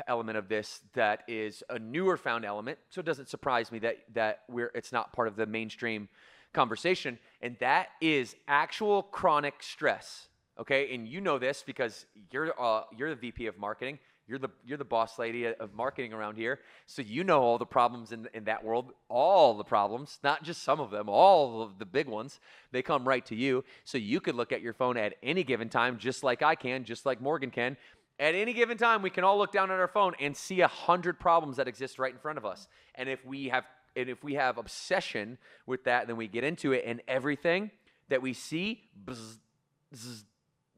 element of this that is a newer found element. So it doesn't surprise me that it's not part of the mainstream conversation, and that is actual chronic stress. Okay, and you know this because you're the VP of marketing. You're the boss lady of marketing around here. So you know all the problems in that world, all the problems, not just some of them, all of the big ones. They come right to you. So you could look at your phone at any given time, just like I can, just like Morgan can. At any given time, we can all look down at our phone and see 100 problems that exist right in front of us. And if we have obsession with that, then we get into it, and everything that we see, bzz, bzz,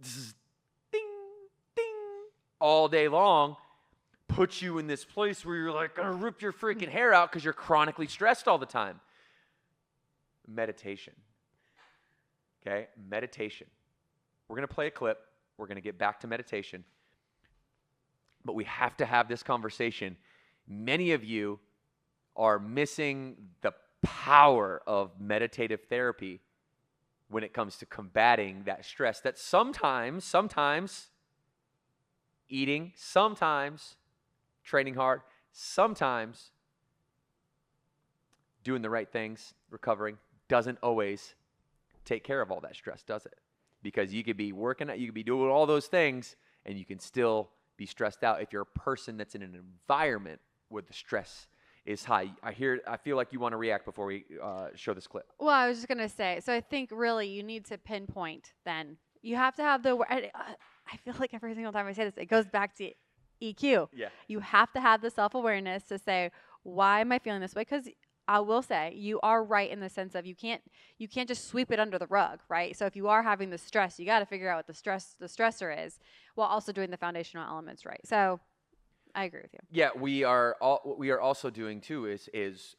bzz, ding, ding, all day long, puts you in this place where you're like gonna rip your freaking hair out because you're chronically stressed all the time. Meditation. Okay, meditation. We're gonna play a clip. We're gonna get back to meditation. But we have to have this conversation. Many of you are missing the power of meditative therapy when it comes to combating that stress that sometimes eating, sometimes training hard, sometimes doing the right things, recovering, doesn't always take care of all that stress, does it? Because you could be working, you could be doing all those things, and you can still be stressed out if you're a person that's in an environment where the stress is high. I feel like you want to react before we show this clip. Well, I was just going to say, so I think really you need to pinpoint then. You have to have the, I feel like every single time I say this, it goes back to EQ. Yeah. You have to have the self-awareness to say, why am I feeling this way? Because I will say you are right in the sense of you can't just sweep it under the rug, right? So if you are having the stress, you got to figure out what the stressor is while also doing the foundational elements right. So I agree with you. Yeah, what we are also doing too is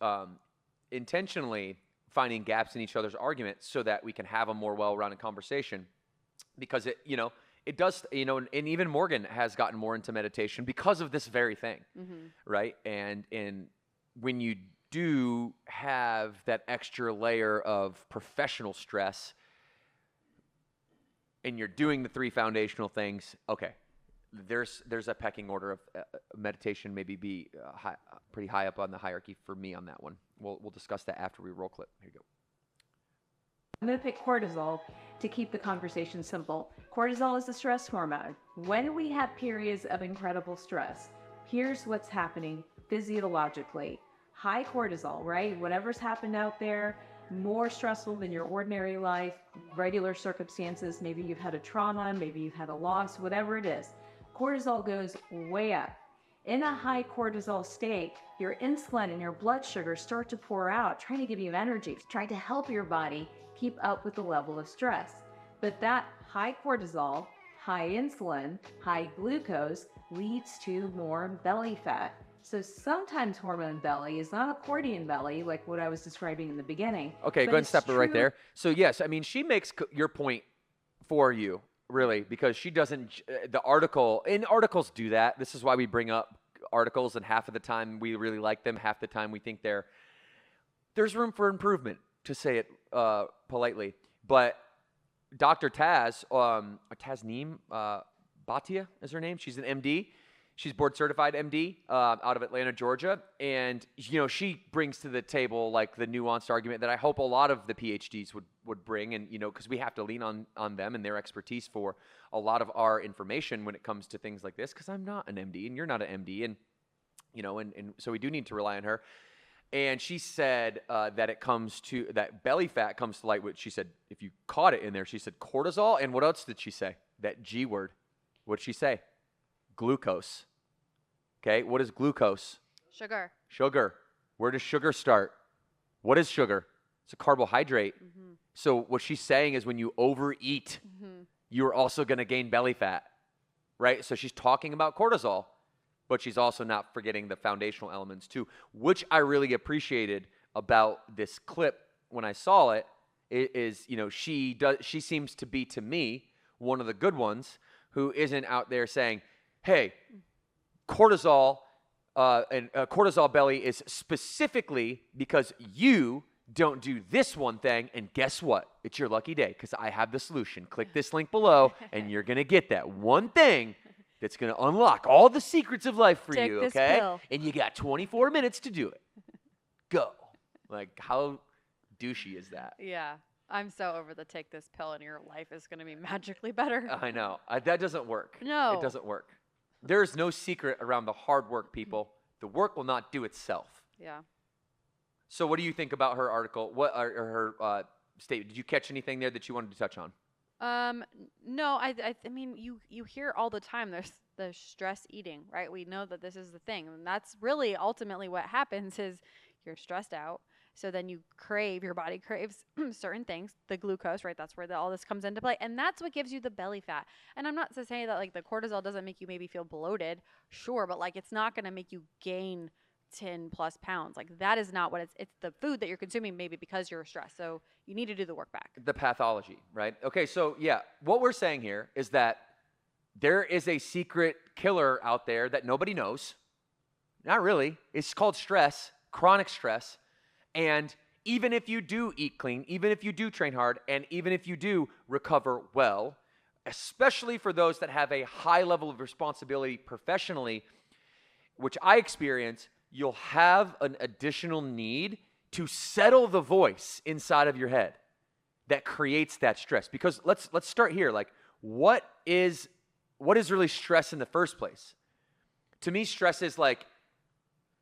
intentionally finding gaps in each other's arguments so that we can have a more well-rounded conversation, because it does, and even Morgan has gotten more into meditation because of this very thing, right? And when you do have that extra layer of professional stress and you're doing the 3 foundational things, okay, there's a pecking order of meditation, maybe be pretty high up on the hierarchy for me on that one. We'll discuss that after we roll clip. Here you go. I'm going to pick cortisol to keep the conversation simple. Cortisol is a stress hormone. When we have periods of incredible stress, here's what's happening physiologically. High cortisol, right? Whatever's happened out there, more stressful than your ordinary life, regular circumstances. Maybe you've had a trauma, maybe you've had a loss, whatever it is. Cortisol goes way up. In a high cortisol state, your insulin and your blood sugar start to pour out, trying to give you energy, trying to help your body keep up with the level of stress. But that high cortisol, high insulin, high glucose leads to more belly fat. So sometimes hormone belly is not accordion belly like what I was describing in the beginning. Okay, go ahead and stop it right there. So yes, I mean, she makes your point for you, really, because she doesn't, articles do that. This is why we bring up articles, and half of the time we really like them, half the time we think there's room for improvement, to say it politely. But Dr. Tasneem Bhatia is her name. She's an MD. She's board certified MD out of Atlanta, Georgia. And, she brings to the table like the nuanced argument that I hope a lot of the PhDs would bring. And, because we have to lean on them and their expertise for a lot of our information when it comes to things like this, because I'm not an MD and you're not an MD. And, and so we do need to rely on her. And she said that belly fat comes to light, which she said, if you caught it in there, she said cortisol. And what else did she say? That G word. What'd she say? Glucose. Okay, what is glucose? Sugar. Sugar. Where does sugar start? What is sugar? It's a carbohydrate. So what she's saying is when you overeat, you're also going to gain belly fat, right? So she's talking about cortisol, but she's also not forgetting the foundational elements too, which I really appreciated about this clip when I saw it. Is, you know, she seems to be, to me, one of the good ones who isn't out there saying, hey, cortisol and cortisol belly is specifically because you don't do this one thing, and guess what? It's your lucky day because I have the solution. Click this link below, and you're going to get that one thing that's going to unlock all the secrets of life for Take you, this okay? pill. And you got 24 minutes to do it. Go. Like, how douchey is that? Yeah. I'm so over the take this pill and your life is going to be magically better. I know. That doesn't work. No. It doesn't work. There's no secret around the hard work, people. The work will not do itself. Yeah. So what do you think about her article? What or her statement? Did you catch anything there that you wanted to touch on? No, I mean, you hear all the time there's the stress eating, right? We know that this is the thing. And that's really ultimately what happens is you're stressed out. So then your body craves certain things, the glucose, right? That's where all this comes into play. And that's what gives you the belly fat. And I'm not to say that like the cortisol doesn't make you maybe feel bloated. Sure. But like, it's not going to make you gain 10 plus pounds. Like that is not what it's the food that you're consuming maybe because you're stressed. So you need to do the work back. The pathology, right? Okay. So yeah, what we're saying here is that there is a secret killer out there that nobody knows. Not really. It's called stress, chronic stress. And even if you do eat clean, even if you do train hard, and even if you do recover well, especially for those that have a high level of responsibility professionally, which I experience, you'll have an additional need to settle the voice inside of your head that creates that stress. Because let's start here. Like, what is really stress in the first place? To me, stress is like,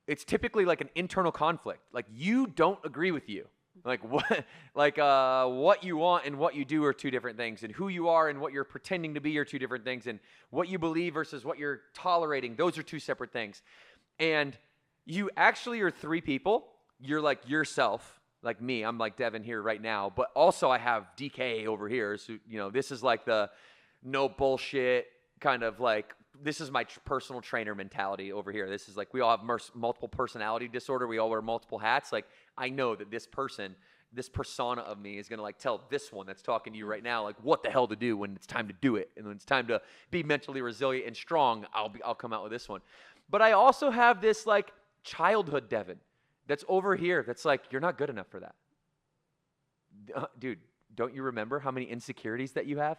it's typically like an internal conflict. Like you don't agree with you. Like what you want and what you do are two different things, and who you are and what you're pretending to be are two different things, and what you believe versus what you're tolerating, those are two separate things. And you actually are three people. You're like yourself, like me. I'm like Devin here right now, but also I have DK over here. So, you know, this is like the no bullshit kind of like, this is my personal trainer mentality over here. This is like, we all have multiple personality disorder. We all wear multiple hats. Like, I know that this person, this persona of me is going to like tell this one that's talking to you right now, like what the hell to do when it's time to do it. And when it's time to be mentally resilient and strong, I'll come out with this one. But I also have this like childhood Devin that's over here. That's like, you're not good enough for that. Dude, don't you remember how many insecurities that you have?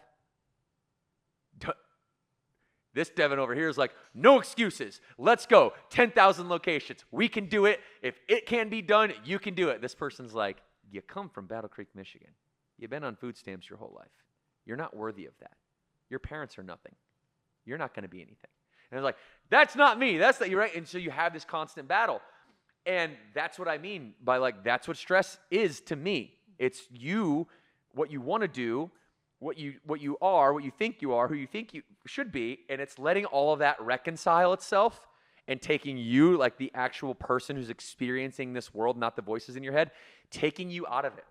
This Devin over here is like, no excuses. Let's go. 10,000 locations. We can do it. If it can be done, you can do it. This person's like, you come from Battle Creek, Michigan. You've been on food stamps your whole life. You're not worthy of that. Your parents are nothing. You're not going to be anything. And it's like, that's not me. That's not you, right? And so you have this constant battle. And that's what I mean by like, that's what stress is to me. It's you, what you want to do, what you are, what you think you are, who you think you should be, and it's letting all of that reconcile itself and taking you, like the actual person who's experiencing this world, not the voices in your head, taking you out of it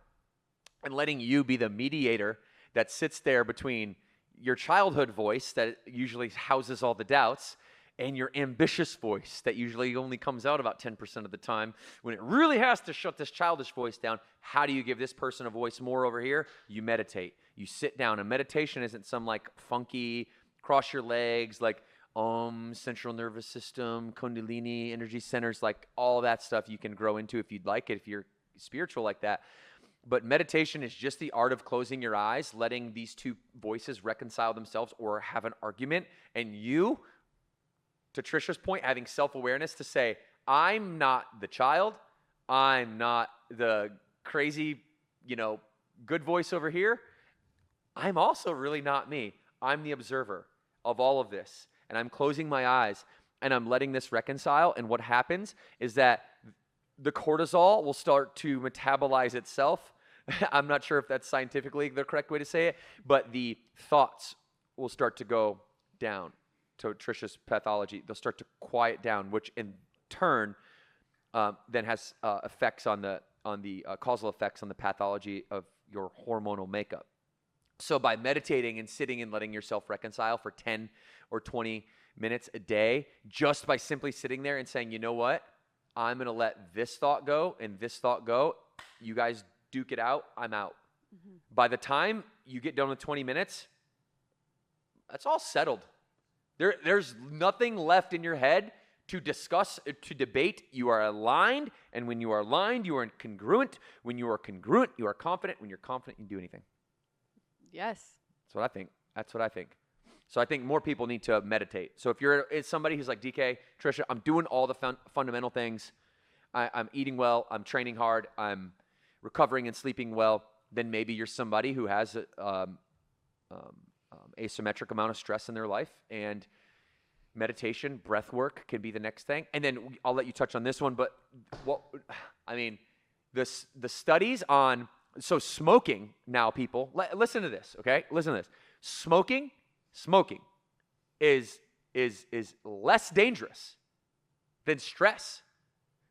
and letting you be the mediator that sits there between your childhood voice that usually houses all the doubts and your ambitious voice that usually only comes out about 10% of the time when it really has to shut this childish voice down. How do you give this person a voice more over here? You meditate. You sit down. And meditation isn't some like funky, cross your legs, like central nervous system, kundalini, energy centers, like all that stuff you can grow into if you'd like it, if you're spiritual like that. But meditation is just the art of closing your eyes, letting these two voices reconcile themselves or have an argument, and you, to Trisha's point, having self-awareness to say, I'm not the child. I'm not the crazy, good voice over here. I'm also really not me. I'm the observer of all of this. And I'm closing my eyes and I'm letting this reconcile. And what happens is that the cortisol will start to metabolize itself. I'm not sure if that's scientifically the correct way to say it, but the thoughts will start to go down. To Trisha's pathology, they'll start to quiet down, which in turn then has effects on the causal effects on the pathology of your hormonal makeup. So by meditating and sitting and letting yourself reconcile for 10 or 20 minutes a day, just by simply sitting there and saying, you know what, I'm going to let this thought go and this thought go. You guys duke it out. I'm out. Mm-hmm. By the time you get done with 20 minutes, that's all settled. There's nothing left in your head to discuss, to debate. You are aligned, and when you are aligned, you are congruent. When you are congruent, you are confident. When you're confident, you can do anything. Yes. That's what I think. That's what I think. So I think more people need to meditate. So if you're somebody who's like, DK, Trisha, I'm doing all the fundamental things. I'm eating well. I'm training hard. I'm recovering and sleeping well. Then maybe you're somebody who has asymmetric amount of stress in their life, and meditation, breath work can be the next thing. And then I'll let you touch on this one, but the studies on, so smoking now, people, listen to this, okay? Listen to this. Smoking is less dangerous than stress.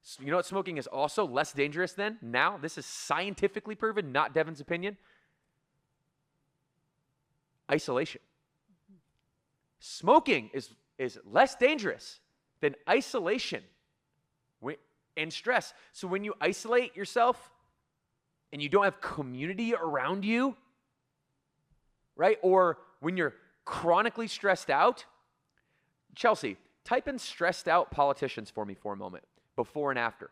So you know what smoking is also less dangerous than now? This is scientifically proven, not Devin's opinion. Isolation. Smoking is less dangerous than isolation and stress. So when you isolate yourself and you don't have community around you, right? Or when you're chronically stressed out, Chelsea, type in stressed out politicians for me for a moment, before and after.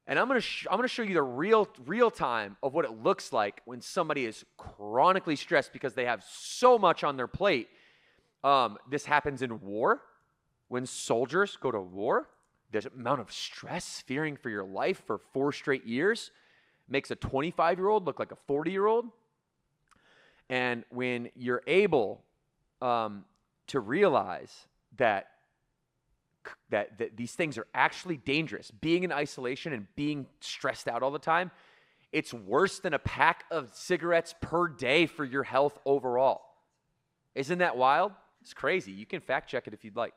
And I'm gonna show you the real time of what it looks like when somebody is chronically stressed because they have so much on their plate. This happens in war. When soldiers go to war, the amount of stress, fearing for your life for 4 straight years makes a 25-year-old look like a 40-year-old. And when you're able to realize that these things are actually dangerous, being in isolation and being stressed out all the time, it's worse than a pack of cigarettes per day for your health overall. Isn't that wild? It's crazy. You can fact check it if you'd like,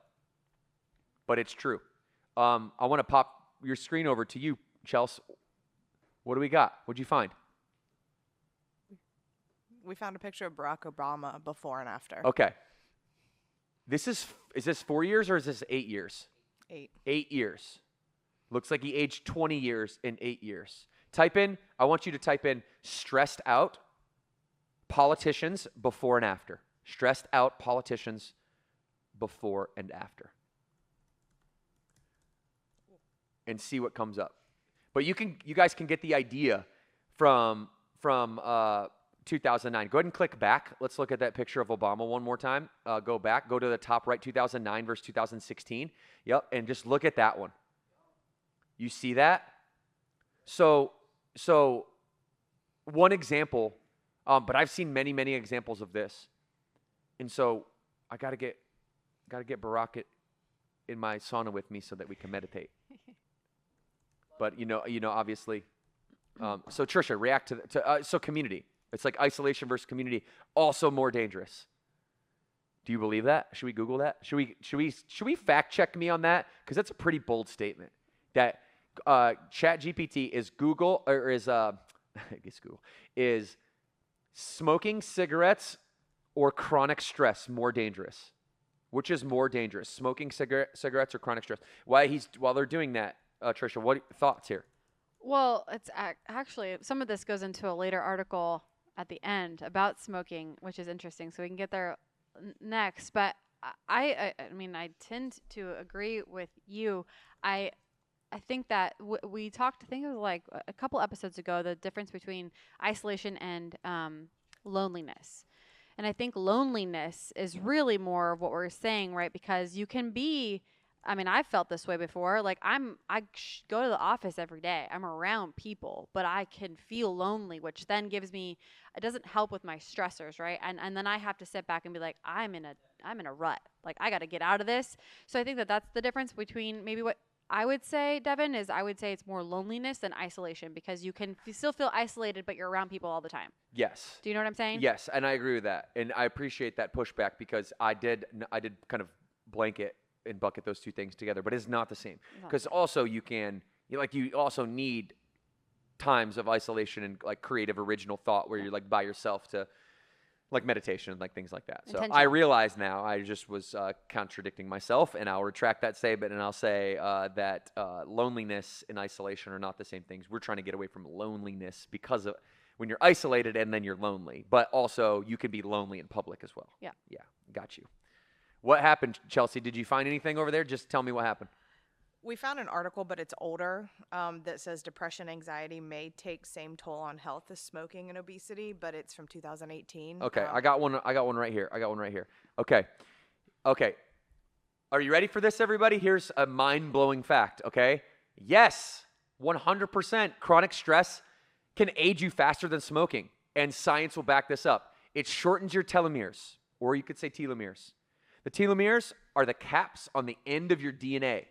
but it's true. I want to pop your screen over to you, Chelsea. What do we got? What'd you find? We found a picture of Barack Obama before and after. Okay. Is this 4 years or is this 8 years? 8. 8 years. Looks like he aged 20 years in 8 years. I want you to type in stressed out politicians before and after. Stressed out politicians before and after. And see what comes up. But you guys can get the idea from 2009. Go ahead and click back. Let's look at that picture of Obama one more time. Go back. Go to the top right, 2009 versus 2016. Yep, and just look at that one. You see that? So one example, but I've seen many, many examples of this. And so I gotta get Barack in my sauna with me so that we can meditate. But you know, obviously. So Trisha, react to so community. It's like isolation versus community, also more dangerous. Do you believe that? Should we Google that? Should we fact check me on that? Because that's a pretty bold statement. That ChatGPT is Google, or is I guess Google, is smoking cigarettes or chronic stress more dangerous? Which is more dangerous, smoking cigarettes or chronic stress? While they're doing that, Trisha, what thoughts here? Well, it's actually, some of this goes into a later article at the end about smoking, which is interesting. So we can get there next. But I mean, I tend to agree with you. I think that we talked, I think it was like a couple episodes ago, the difference between isolation and loneliness. And I think loneliness is really more of what we're saying, right? Because you can be, I mean, I've felt this way before. Like I go to the office every day. I'm around people, but I can feel lonely, which then gives me, it doesn't help with my stressors, right? And then I have to sit back and be like, I'm in a rut. Like I got to get out of this. So I think that that's the difference between maybe what I would say, Devin, is I would say it's more loneliness than isolation, because you can still feel isolated, but you're around people all the time. Yes. Do you know what I'm saying? Yes, and I agree with that. And I appreciate that pushback, because I did kind of blanket and bucket those two things together, but it's not the same. Because also you also need times of isolation and like creative original thought where you're like by yourself to like meditation, like things like that. So I Intention. realize now I just was contradicting myself, and I'll retract that statement, and I'll say that loneliness and isolation are not the same things. We're trying to get away from loneliness because of when you're isolated and then you're lonely, but also you can be lonely in public as well. Yeah. Yeah, got you. What happened, Chelsea? Did you find anything over there? Just tell me what happened. We found an article, but it's older, that says depression, anxiety may take same toll on health as smoking and obesity, but it's from 2018. Okay, I got one right here. Okay. Are you ready for this, everybody? Here's a mind-blowing fact, okay? Yes, 100% chronic stress can age you faster than smoking, and science will back this up. It shortens your telomeres, or you could say telomeres. The telomeres are the caps on the end of your DNA.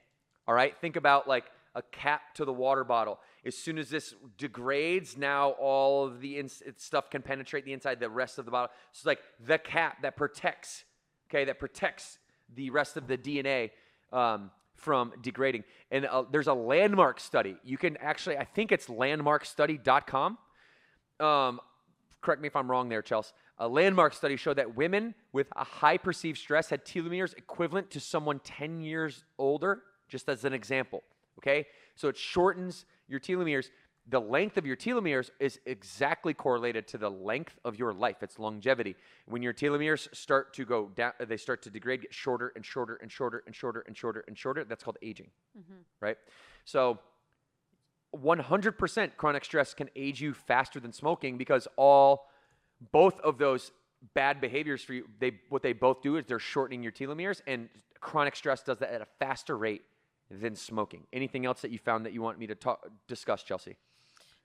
All right, think about like a cap to the water bottle. As soon as this degrades, now all of the stuff can penetrate the inside, the rest of the bottle. So it's like the cap that protects, okay, that protects the rest of the DNA from degrading. And there's a landmark study. You can actually, I think it's landmarkstudy.com. Correct me if I'm wrong there, Chelsea. A landmark study showed that women with a high perceived stress had telomeres equivalent to someone 10 years older, just as an example, okay? So it shortens your telomeres. The length of your telomeres is exactly correlated to the length of your life. It's longevity. When your telomeres start to go down, they start to degrade, get shorter and shorter and shorter and shorter and shorter and shorter. That's called aging, right? So 100% chronic stress can age you faster than smoking because both of those bad behaviors for you, what they both do is they're shortening your telomeres, and chronic stress does that at a faster rate than smoking. Anything else that you found that you want me to discuss, Chelsea?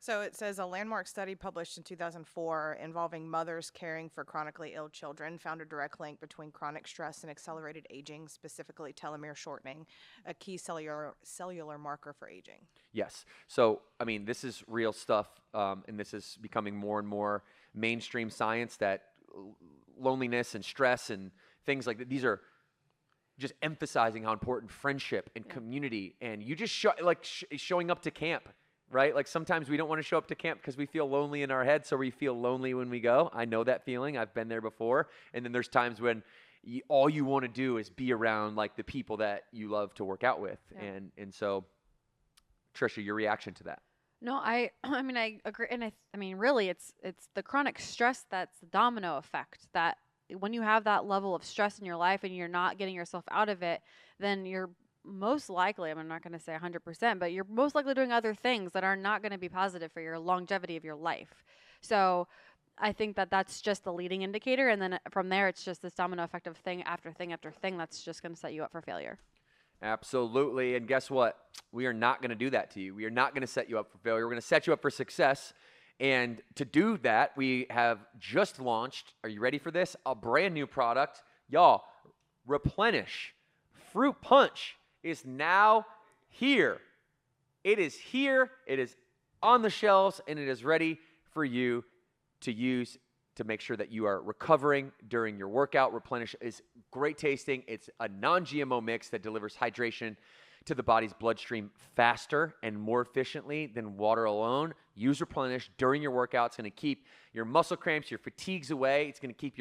So it says a landmark study published in 2004 involving mothers caring for chronically ill children found a direct link between chronic stress and accelerated aging, specifically telomere shortening, a key cellular marker for aging. Yes. So, I mean, this is real stuff, and this is becoming more and more mainstream science that loneliness and stress and things like that, these are just emphasizing how important friendship and community, and you just showing up to camp, right? Like sometimes we don't want to show up to camp because we feel lonely in our head, so we feel lonely when we go. I know that feeling. I've been there before. And then there's times when all you want to do is be around like the people that you love to work out with. Yeah. And so, Trisha, your reaction to that? No, I mean, I agree. And I mean, really, it's the chronic stress that's the domino effect, that when you have that level of stress in your life and you're not getting yourself out of it, then you're most likely, I'm not going to say 100%, but you're most likely doing other things that are not going to be positive for your longevity of your life. So I think that that's just the leading indicator. And then from there, it's just this domino effect of thing after thing after thing that's just going to set you up for failure. Absolutely. And guess what? We are not going to do that to you. We are not going to set you up for failure. We're going to set you up for success. And to do that, we have just launched, are you ready for this? A brand new product. Y'all, Replenish Fruit Punch is now here. It is here. It is on the shelves, and it is ready for you to use to make sure that you are recovering during your workout. Replenish is great tasting. It's a non-GMO mix that delivers hydration to the body's bloodstream faster and more efficiently than water alone. Use Replenish during your workout. It's going to keep your muscle cramps, your fatigues away. It's going to keep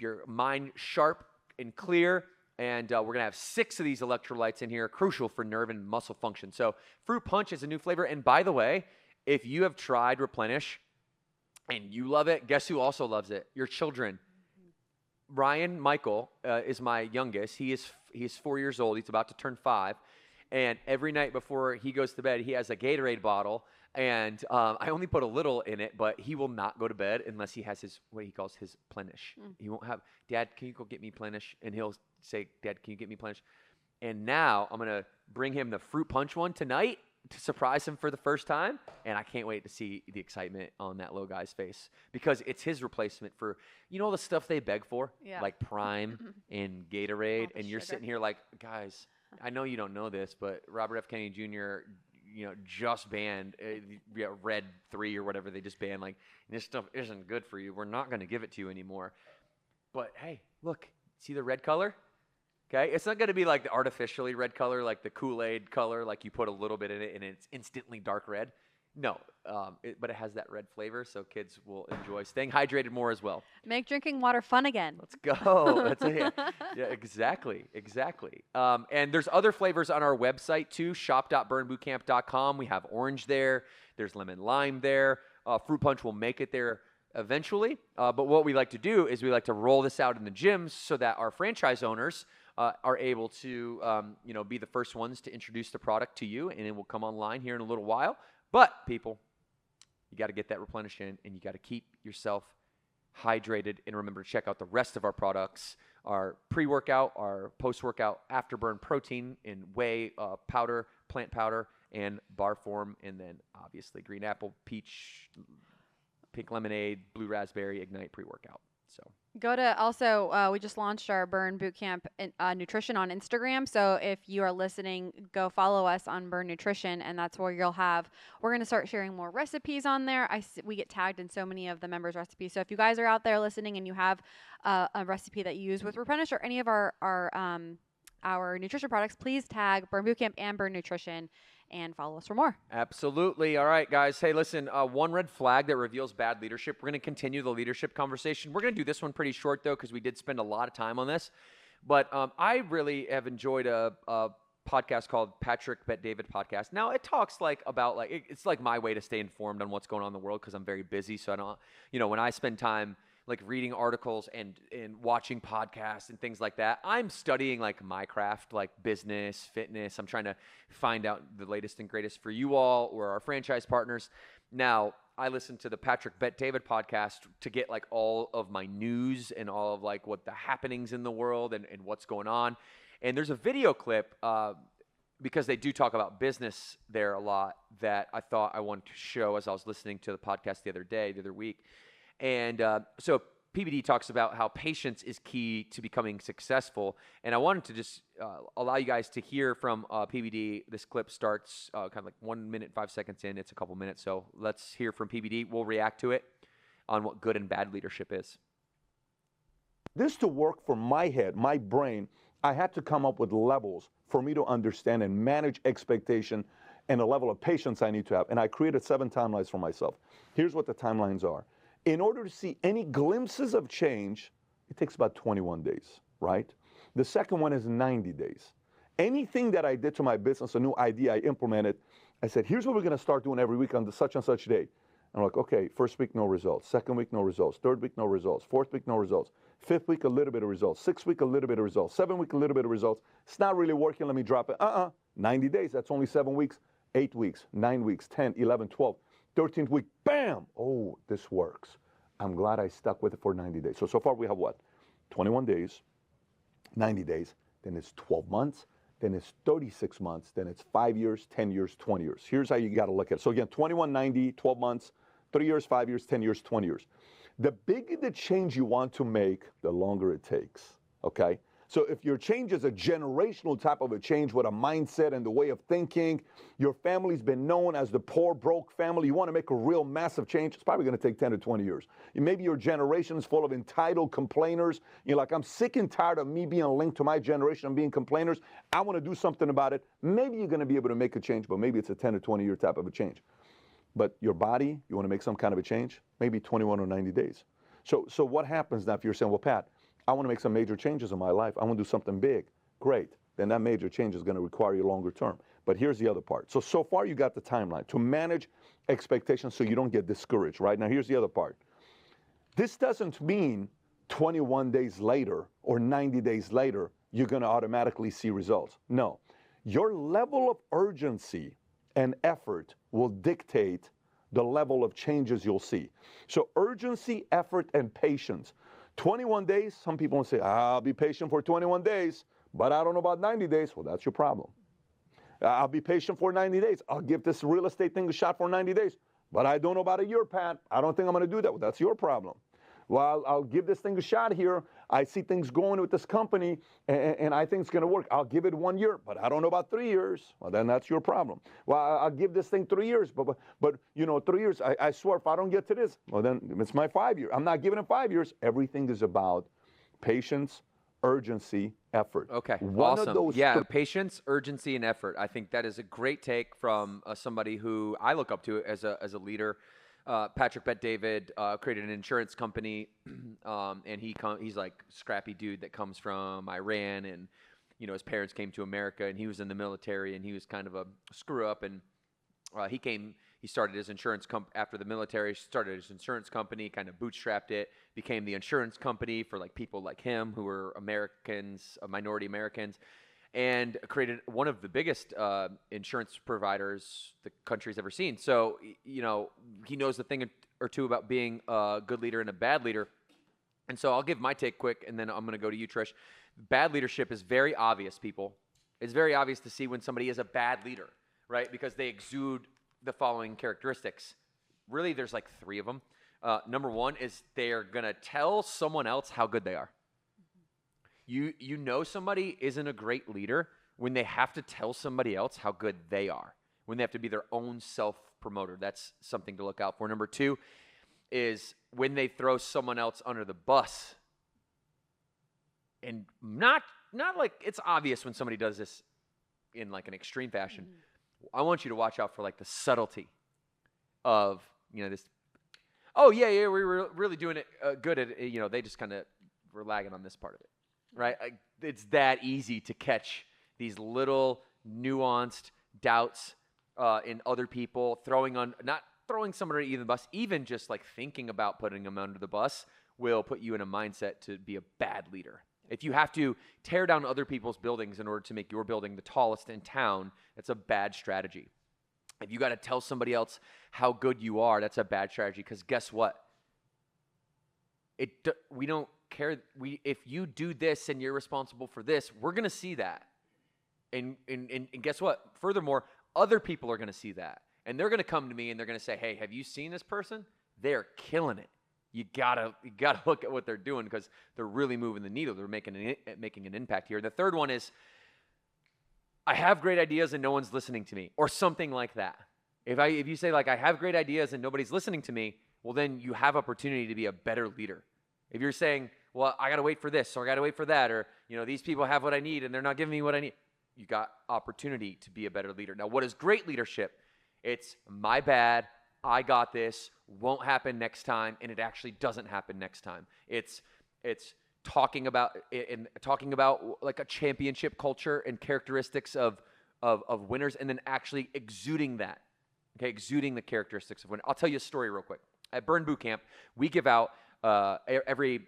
your mind sharp and clear. And we're going to have 6 of these electrolytes in here, crucial for nerve and muscle function. So Fruit Punch is a new flavor. And by the way, if you have tried Replenish and you love it, guess who also loves it? Your children. Ryan Michael is my youngest. He's 4 years old. He's about to turn 5. And every night before he goes to bed, he has a Gatorade bottle. And I only put a little in it, but he will not go to bed unless he has what he calls his Plenish. He won't have, Dad, can you go get me Plenish? And he'll say, Dad, can you get me Plenish? And now I'm going to bring him the Fruit Punch one tonight to surprise him for the first time. And I can't wait to see the excitement on that little guy's face, because it's his replacement for, all the stuff they beg for, like Prime and Gatorade. And you're sitting here like, guys, I know you don't know this, but Robert F. Kennedy Jr., just banned Red 3 or whatever they just banned. Like, this stuff isn't good for you. We're not going to give it to you anymore. But hey, look, see the red color? Okay, it's not going to be like the artificially red color, like the Kool-Aid color, like you put a little bit in it and it's instantly dark red. No, but it has that red flavor, so kids will enjoy staying hydrated more as well. Make drinking water fun again. Let's go. Yeah, exactly. And there's other flavors on our website too, shop.burnbootcamp.com. We have orange there. There's lemon lime there. Fruit punch will make it there eventually. But what we like to do is we like to roll this out in the gyms so that our franchise owners are able to, be the first ones to introduce the product to you, and it will come online here in a little while. But people, you got to get that replenished in, and you got to keep yourself hydrated. And remember to check out the rest of our products, our pre-workout, our post-workout afterburn protein in whey powder, plant powder, and bar form, and then obviously green apple, peach, pink lemonade, blue raspberry, Ignite pre-workout. So Go to also, we just launched our Burn Bootcamp nutrition on Instagram. So if you are listening, go follow us on Burn Nutrition, and that's where we're going to start sharing more recipes on there. We get tagged in so many of the members' recipes. So if you guys are out there listening and you have a recipe that you use with Replenish or any of our nutrition products, please tag Burn Bootcamp and Burn Nutrition and follow us for more. absolutely. All right, guys. Hey, listen, one red flag that reveals bad leadership. We're going to continue the leadership conversation. We're going to do this one pretty short, though, because we did spend a lot of time on this. But I really have enjoyed a podcast called Patrick Bet David Podcast. Now, it talks it's like my way to stay informed on what's going on in the world because I'm very busy. So I don't, when I spend time like reading articles and watching podcasts and things like that, I'm studying like my craft, like business, fitness. I'm trying to find out the latest and greatest for you all or our franchise partners. Now, I listen to the Patrick Bet David podcast to get like all of my news and all of like what the happenings in the world and what's going on. And there's a video clip because they do talk about business there a lot that I thought I wanted to show as I was listening to the podcast the other week. And so PBD talks about how patience is key to becoming successful. And I wanted to just allow you guys to hear from PBD. This clip starts kind of like 1 minute, 5 seconds in. It's a couple minutes. So let's hear from PBD. We'll react to it on what good and bad leadership is. This to work for my head, my brain, I had to come up with levels for me to understand and manage expectation and a level of patience I need to have. And I created 7 timelines for myself. Here's what the timelines are. In order to see any glimpses of change, it takes about 21 days, right? The second one is 90 days. Anything that I did to my business, a new idea I implemented, I said, here's what we're going to start doing every week on the such and such day. And I'm like, okay, first week, no results. Second week, no results. Third week, no results. Fourth week, no results. Fifth week, a little bit of results. Sixth week, a little bit of results. 7th week, a little bit of results. It's not really working. Let me drop it. 90 days. That's only 7 weeks. 8 weeks, 9 weeks, 10, 11, 12. 13th week, bam! Oh, this works. I'm glad I stuck with it for 90 days. So far we have what? 21 days, 90 days, then it's 12 months, then it's 36 months, then it's 5 years, 10 years, 20 years. Here's how you got to look at it. So again, 21, 90, 12 months, 3 years, 5 years, 10 years, 20 years. The bigger the change you want to make, the longer it takes, okay? So if your change is a generational type of a change with a mindset and the way of thinking, your family's been known as the poor, broke family, you want to make a real massive change, it's probably going to take 10 to 20 years. Maybe your generation is full of entitled complainers. You're like, I'm sick and tired of me being linked to my generation and being complainers. I want to do something about it. Maybe you're going to be able to make a change, but maybe it's a 10 to 20 year type of a change. But your body, you want to make some kind of a change, maybe 21 or 90 days. So what happens now if you're saying, well, Pat, I want to make some major changes in my life. I want to do something big. Great. Then that major change is going to require you longer term. But here's the other part. So far you got the timeline to manage expectations so you don't get discouraged, right? Now here's the other part. This doesn't mean 21 days later or 90 days later you're going to automatically see results. No. Your level of urgency and effort will dictate the level of changes you'll see. So urgency, effort, and patience. 21 days, some people will say, I'll be patient for 21 days, but I don't know about 90 days. Well, that's your problem. I'll be patient for 90 days. I'll give this real estate thing a shot for 90 days, but I don't know about a year, Pat. I don't think I'm going to do that. Well, that's your problem. Well, I'll give this thing a shot here. I see things going with this company, and I think it's going to work. I'll give it 1 year, but I don't know about 3 years. Well, then that's your problem. Well, I'll give this thing 3 years, but 3 years, I swear if I don't get to this, well, then it's my 5 year. I'm not giving it 5 years. Everything is about patience, urgency, effort. Okay, One awesome. of those Yeah, patience, urgency, and effort. I think that is a great take from somebody who I look up to as a leader. Patrick Bet-David created an insurance company, and he's like scrappy dude that comes from Iran, and his parents came to America, and he was in the military, and he was kind of a screw up, and he started his insurance after the military, started his insurance company, kind of bootstrapped it, became the insurance company for like people like him who were Americans, minority Americans, and created one of the biggest insurance providers the country's ever seen. So, he knows a thing or two about being a good leader and a bad leader. And so I'll give my take quick, and then I'm going to go to you, Trish. Bad leadership is very obvious, people. It's very obvious to see when somebody is a bad leader, right? Because they exude the following characteristics. Really, there's like 3 of them. Number 1 is they're going to tell someone else how good they are. You know somebody isn't a great leader when they have to tell somebody else how good they are, when they have to be their own self-promoter. That's something to look out for. Number 2 is when they throw someone else under the bus. And not like it's obvious when somebody does this in like an extreme fashion. I want you to watch out for like the subtlety of, this, oh yeah, we were really doing it good at it. They just kind of were lagging on this part of it, right? It's that easy to catch these little nuanced doubts in other people, not throwing somebody under the bus, even just like thinking about putting them under the bus will put you in a mindset to be a bad leader. If you have to tear down other people's buildings in order to make your building the tallest in town, that's a bad strategy. If you got to tell somebody else how good you are, that's a bad strategy, because guess what? We don't care. If you do this and you're responsible for this, we're going to see that. And guess what? Furthermore, other people are going to see that. And they're going to come to me and they're going to say, hey, have you seen this person? They're killing it. You gotta look at what they're doing because they're really moving the needle. They're making an impact here. The third one is, I have great ideas and no one's listening to me, or something like that. If you say like I have great ideas and nobody's listening to me, well then you have opportunity to be a better leader. If you're saying, well, I gotta wait for this or I gotta wait for that, or these people have what I need and they're not giving me what I need, you got opportunity to be a better leader. Now, what is great leadership? It's my bad. I got this, won't happen next time, and it actually doesn't happen next time. It's talking about like a championship culture and characteristics of winners, and then actually exuding that. Okay, exuding the characteristics of winners. I'll tell you a story real quick. At Burn Boot Camp, we give out every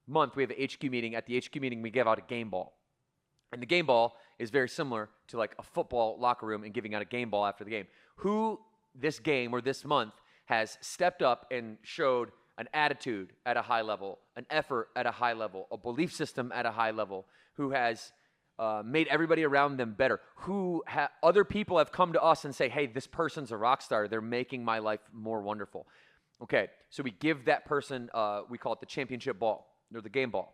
month. We have an HQ meeting. At the HQ meeting, we give out a game ball, and the game ball is very similar to like a football locker room and giving out a game ball after the game. Who this game or this month has stepped up and showed an attitude at a high level, an effort at a high level, a belief system at a high level, who has made everybody around them better, other people have come to us and say, hey, this person's a rock star. They're making my life more wonderful. Okay, so we give that person, we call it the championship ball, or the game ball.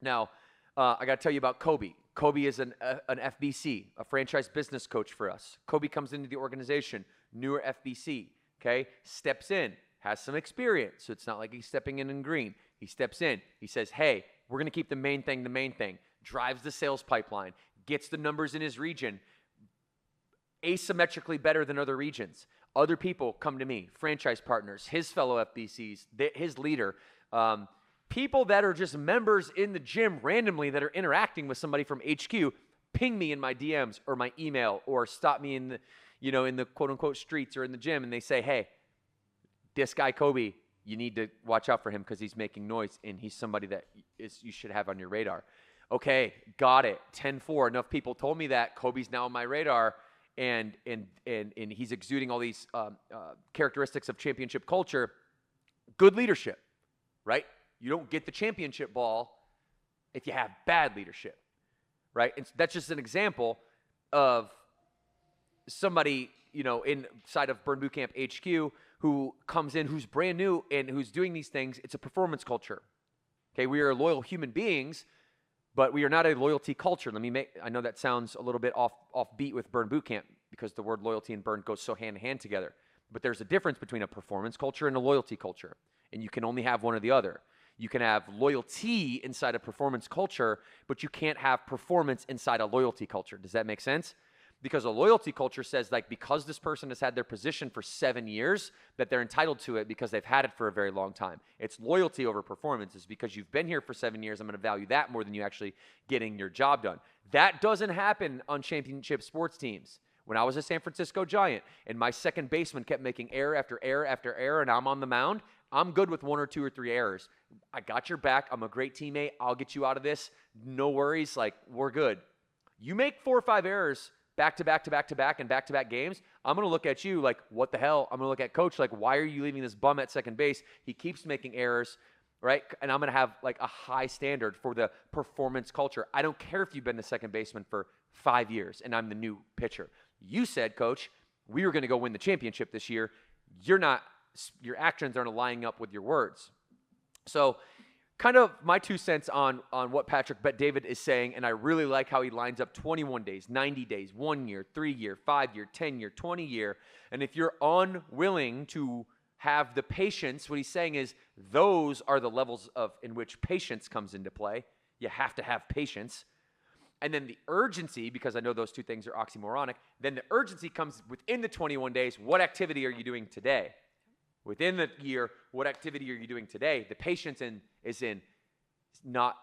Now, I got to tell you about Kobe. Kobe is an FBC, a franchise business coach for us. Kobe comes into the organization, newer FBC, okay? Steps in, has some experience, so it's not like he's stepping in green. He steps in, he says, hey, we're going to keep the main thing, drives the sales pipeline, gets the numbers in his region, asymmetrically better than other regions. Other people come to me, franchise partners, his fellow FBCs, his leader, people that are just members in the gym randomly that are interacting with somebody from HQ, ping me in my DMs or my email or stop me in the, in the quote unquote streets or in the gym, and they say, hey, this guy Kobe, you need to watch out for him because he's making noise and he's somebody that you should have on your radar. Okay, got it. 10-4. Enough people told me that. Kobe's now on my radar, and he's exuding all these characteristics of championship culture. Good leadership, right? You don't get the championship ball if you have bad leadership, right? And that's just an example of somebody, inside of Burn Boot Camp HQ who comes in, who's brand new and who's doing these things. It's a performance culture. Okay, we are loyal human beings, but we are not a loyalty culture. I know that sounds a little bit offbeat with Burn Boot Camp because the word loyalty and burn goes so hand in hand together. But there's a difference between a performance culture and a loyalty culture, and you can only have one or the other. You can have loyalty inside a performance culture, but you can't have performance inside a loyalty culture. Does that make sense? Because a loyalty culture says, like, because this person has had their position for 7 years, that they're entitled to it because they've had it for a very long time. It's loyalty over performance. It's because you've been here for 7 years, I'm going to value that more than you actually getting your job done. That doesn't happen on championship sports teams. When I was a San Francisco Giant and my second baseman kept making error after error after error and I'm on the mound, I'm good with 1 or 2 or 3 errors. I got your back. I'm a great teammate. I'll get you out of this. No worries. Like, we're good. You make 4 or 5 errors back to back to back to back and back to back games, I'm going to look at you like, what the hell? I'm going to look at coach like, why are you leaving this bum at second base? He keeps making errors, right? And I'm going to have like a high standard for the performance culture. I don't care if you've been the second baseman for 5 years and I'm the new pitcher. You said, coach, we were going to go win the championship this year. You're not, your actions aren't lining up with your words. So kind of my 2 cents on what Patrick Bet-David is saying, and I really like how he lines up 21 days, 90 days, 1 year, 3 year, 5 year, 10 year, 20 year. And if you're unwilling to have the patience, what he's saying is those are the levels in which patience comes into play. You have to have patience. And then the urgency, because I know those 2 things are oxymoronic, then the urgency comes within the 21 days. What activity are you doing today? Within the year, what activity are you doing today? The patience is in not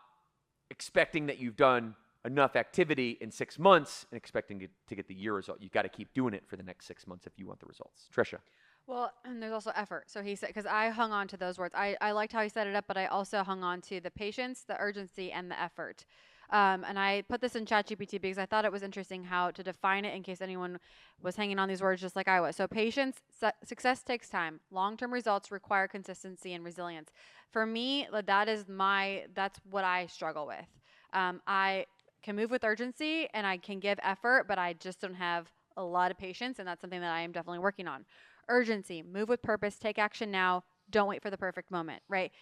expecting that you've done enough activity in 6 months and expecting to get the year result. You've got to keep doing it for the next 6 months if you want the results. Trisha. Well, and there's also effort. So he said, because I hung on to those words. I liked how he set it up, but I also hung on to the patience, the urgency, and the effort. And I put this in ChatGPT because I thought it was interesting how to define it in case anyone was hanging on these words just like I was. So patience, success takes time. Long-term results require consistency and resilience. For me, that's what I struggle with. I can move with urgency and I can give effort, but I just don't have a lot of patience, and that's something that I am definitely working on. Urgency, move with purpose, take action now, don't wait for the perfect moment, right?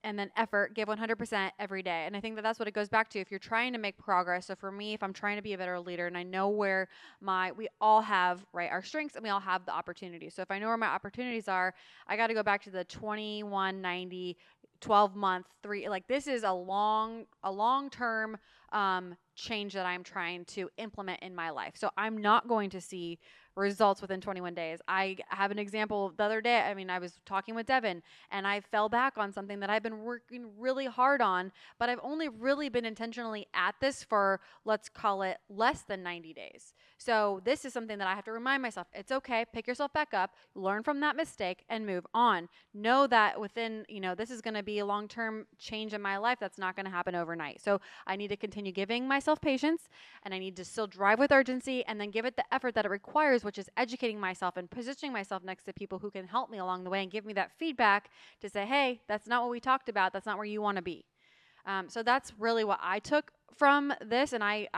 And then effort, give 100% every day. And I think that that's what it goes back to. If you're trying to make progress, so for me, if I'm trying to be a better leader and I know where we all have, right, our strengths and we all have the opportunities. So if I know where my opportunities are, I got to go back to the 21-90, 12-month, 3, like this is a long-term change that I'm trying to implement in my life. So I'm not going to see results within 21 days. I have an example the other day. I mean, I was talking with Devin and I fell back on something that I've been working really hard on, but I've only really been intentionally at this for, let's call it, less than 90 days. So this is something that I have to remind myself, it's okay, pick yourself back up, learn from that mistake and move on. Know that within, this is going to be a long-term change in my life that's not going to happen overnight. So I need to continue giving myself patience, and I need to still drive with urgency and then give it the effort that it requires, which is educating myself and positioning myself next to people who can help me along the way and give me that feedback to say, hey, that's not what we talked about. That's not where you want to be. So that's really what I took from this. And I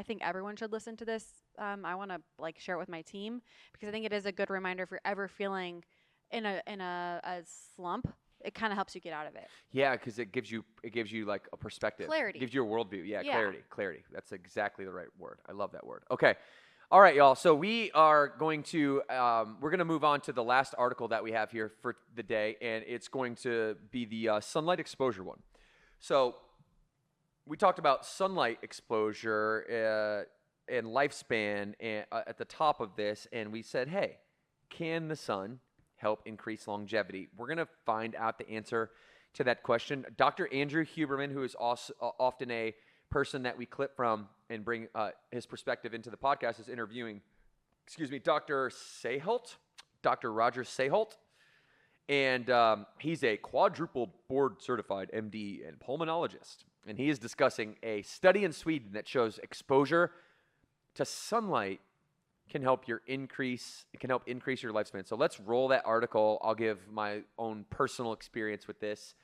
think everyone should listen to this. I want to share it with my team because I think it is a good reminder if you're ever feeling in a slump. It kind of helps you get out of it. Yeah, because it gives you like a perspective. Clarity. It gives you a worldview. Yeah, clarity. That's exactly the right word. I love that word. Okay. All right, y'all. So we are going to we're going to move on to the last article that we have here for the day, and it's going to be the sunlight exposure one. So we talked about sunlight exposure and lifespan at the top of this, and we said, hey, can the sun help increase longevity? We're going to find out the answer to that question. Dr. Andrew Huberman, who is also often a person that we clip from and bring his perspective into the podcast, is interviewing, Dr. Sahult, Dr. Roger Sahult. And he's a quadruple board certified MD and pulmonologist. And he is discussing a study in Sweden that shows exposure to sunlight can help increase your lifespan. So let's roll that article. I'll give my own personal experience with this.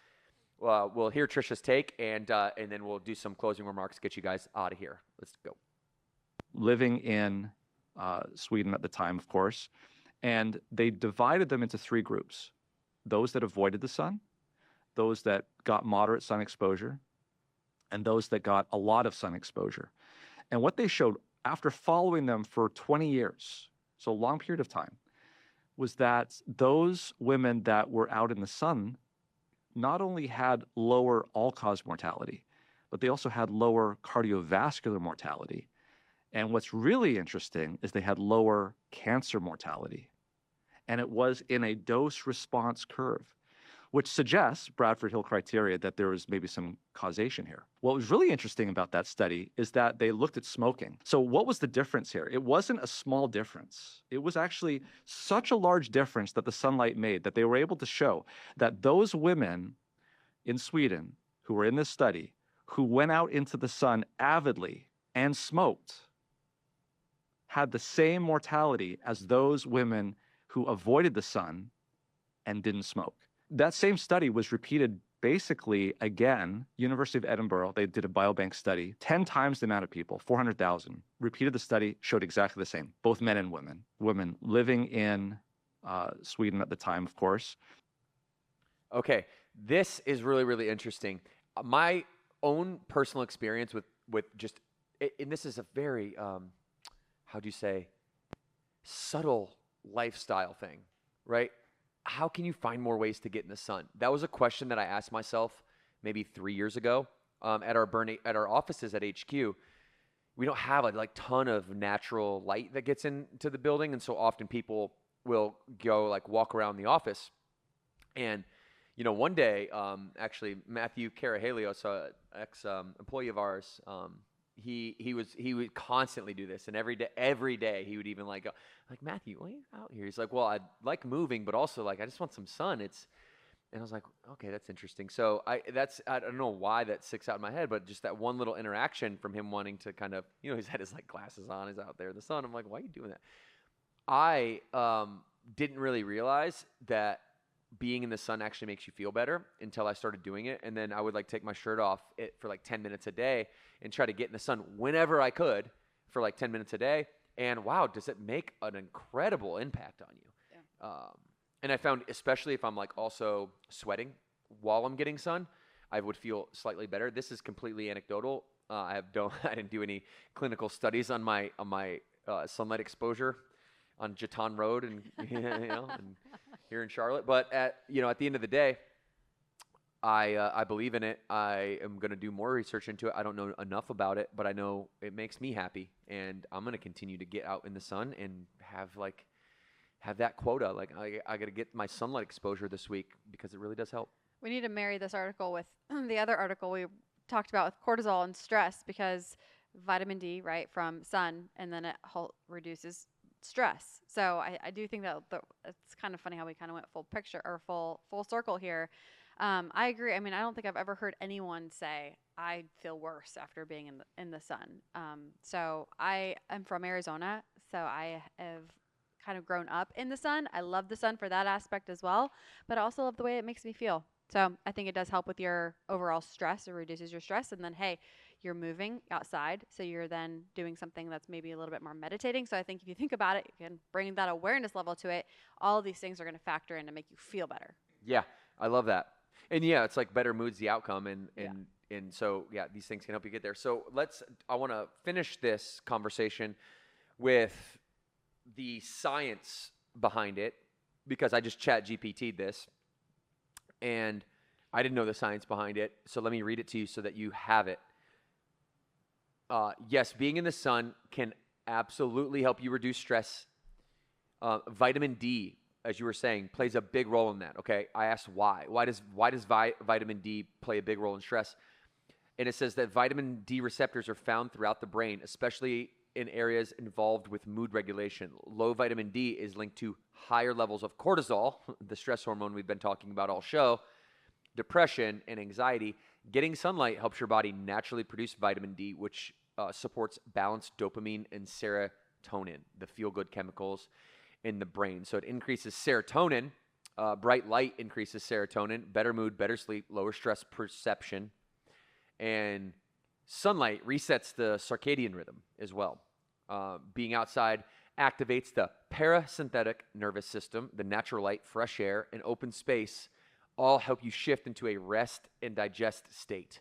We'll hear Trisha's take, and then we'll do some closing remarks, get you guys out of here. Let's go. Living in Sweden at the time, of course, and they divided them into 3 groups. Those that avoided the sun, those that got moderate sun exposure, and those that got a lot of sun exposure. And what they showed after following them for 20 years, so a long period of time, was that those women that were out in the sun not only had lower all-cause mortality, but they also had lower cardiovascular mortality. And what's really interesting is they had lower cancer mortality. And it was in a dose-response curve, which suggests, Bradford Hill criteria, that there was maybe some causation here. What was really interesting about that study is that they looked at smoking. So what was the difference here? It wasn't a small difference. It was actually such a large difference that the sunlight made that they were able to show that those women in Sweden who were in this study, who went out into the sun avidly and smoked, had the same mortality as those women who avoided the sun and didn't smoke. That same study was repeated basically again, University of Edinburgh, they did a biobank study, 10 times the amount of people, 400,000, repeated the study, showed exactly the same, both men and women living in Sweden at the time, of course. Okay, this is really, really interesting. My own personal experience with just, and this is a very, how do you say, subtle lifestyle thing, right? How can you find more ways to get in the sun? That was a question that I asked myself maybe 3 years ago at our offices at HQ. We don't have a ton of natural light that gets into the building, and so often people will go walk around the office. And one day, actually, Matthew Karahalios, ex-employee of ours, he would constantly do this, and every day he would even go, Matthew, why are you out here? He's like, well, I like moving, but also I just want some sun. And I was like, okay, that's interesting. So I don't know why that sticks out in my head, but just that one little interaction from him wanting to kind of, he's had his glasses on, he's out there in the sun. I'm like, why are you doing that? I didn't really realize that being in the sun actually makes you feel better until I started doing it. And then I would take my shirt off for 10 minutes a day and try to get in the sun whenever I could for 10 minutes a day. And wow, does it make an incredible impact on you? Yeah. And I found, especially if I'm also sweating while I'm getting sun, I would feel slightly better. This is completely anecdotal. I didn't do any clinical studies on my sunlight exposure on Jeton Road and and here in Charlotte. But at the end of the day, I believe in it. I am going to do more research into it. I don't know enough about it, but I know it makes me happy, and I'm going to continue to get out in the sun and have that quota. I got to get my sunlight exposure this week because it really does help. We need to marry this article with the other article we talked about with cortisol and stress, because vitamin D, right, from sun, and then it reduces stress. So I do think that it's kind of funny how we kind of went full picture or full circle here. I agree. I mean, I don't think I've ever heard anyone say I feel worse after being in the sun. So I am from Arizona, so I have kind of grown up in the sun. I love the sun for that aspect as well, but I also love the way it makes me feel. So I think it does help with your overall stress. It reduces your stress, and then hey, you're moving outside, so you're then doing something that's maybe a little bit more meditating. So I think if you think about it, you can bring that awareness level to it. All of these things are going to factor in to make you feel better. Yeah, I love that. And yeah, it's better mood's the outcome, and so yeah, these things can help you get there. So I want to finish this conversation with the science behind it, because I just chat GPT'd this, and I didn't know the science behind it. So let me read it to you so that you have it. Yes, being in the sun can absolutely help you reduce stress. Vitamin D, as you were saying, plays a big role in that. Okay, I asked why. Why does vitamin D play a big role in stress? And it says that vitamin D receptors are found throughout the brain, especially in areas involved with mood regulation. Low vitamin D is linked to higher levels of cortisol, the stress hormone we've been talking about all show, depression, and anxiety. Getting sunlight helps your body naturally produce vitamin D, which supports balanced dopamine and serotonin, the feel-good chemicals in the brain. So it increases serotonin. Bright light increases serotonin, better mood, better sleep, lower stress perception. And sunlight resets the circadian rhythm as well. Being outside activates the parasympathetic nervous system. The natural light, fresh air, and open space all help you shift into a rest and digest state,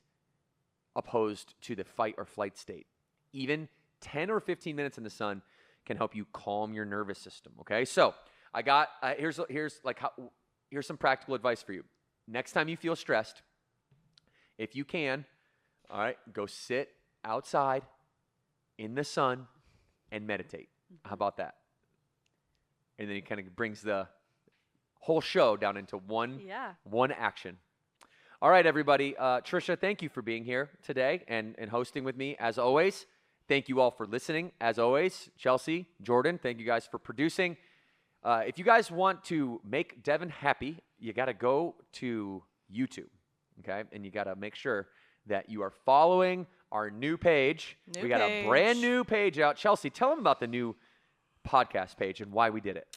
opposed to the fight or flight state. Even 10 or 15 minutes in the sun can help you calm your nervous system. Okay, so I got here's some practical advice for you. next time you feel stressed, if you can, all right, go sit outside in the sun and meditate. How about that? And then it kind of brings the whole show down into one action. All right, everybody. Trisha, thank you for being here today and hosting with me as always. Thank you all for listening as always. Chelsea, Jordan, thank you guys for producing. If you guys want to make Devin happy, you got to go to YouTube, okay? And you got to make sure that you are following our new page. We got a brand new page out. Chelsea, tell them about the new podcast page and why we did it.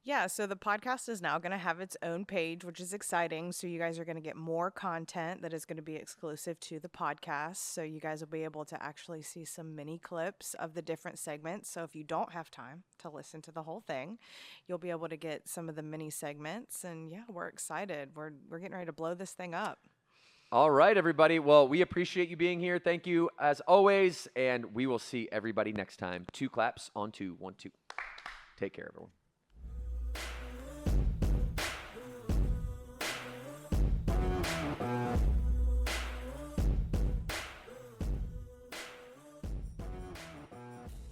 Yeah, so the podcast is now going to have its own page, which is exciting. So you guys are going to get more content that is going to be exclusive to the podcast. So you guys will be able to actually see some mini clips of the different segments. So if you don't have time to listen to the whole thing, you'll be able to get some of the mini segments. And yeah, we're excited. We're getting ready to blow this thing up. All right, everybody. Well, we appreciate you being here. Thank you as always. And we will see everybody next time. 2 claps on 2. 1, 2. Take care, everyone.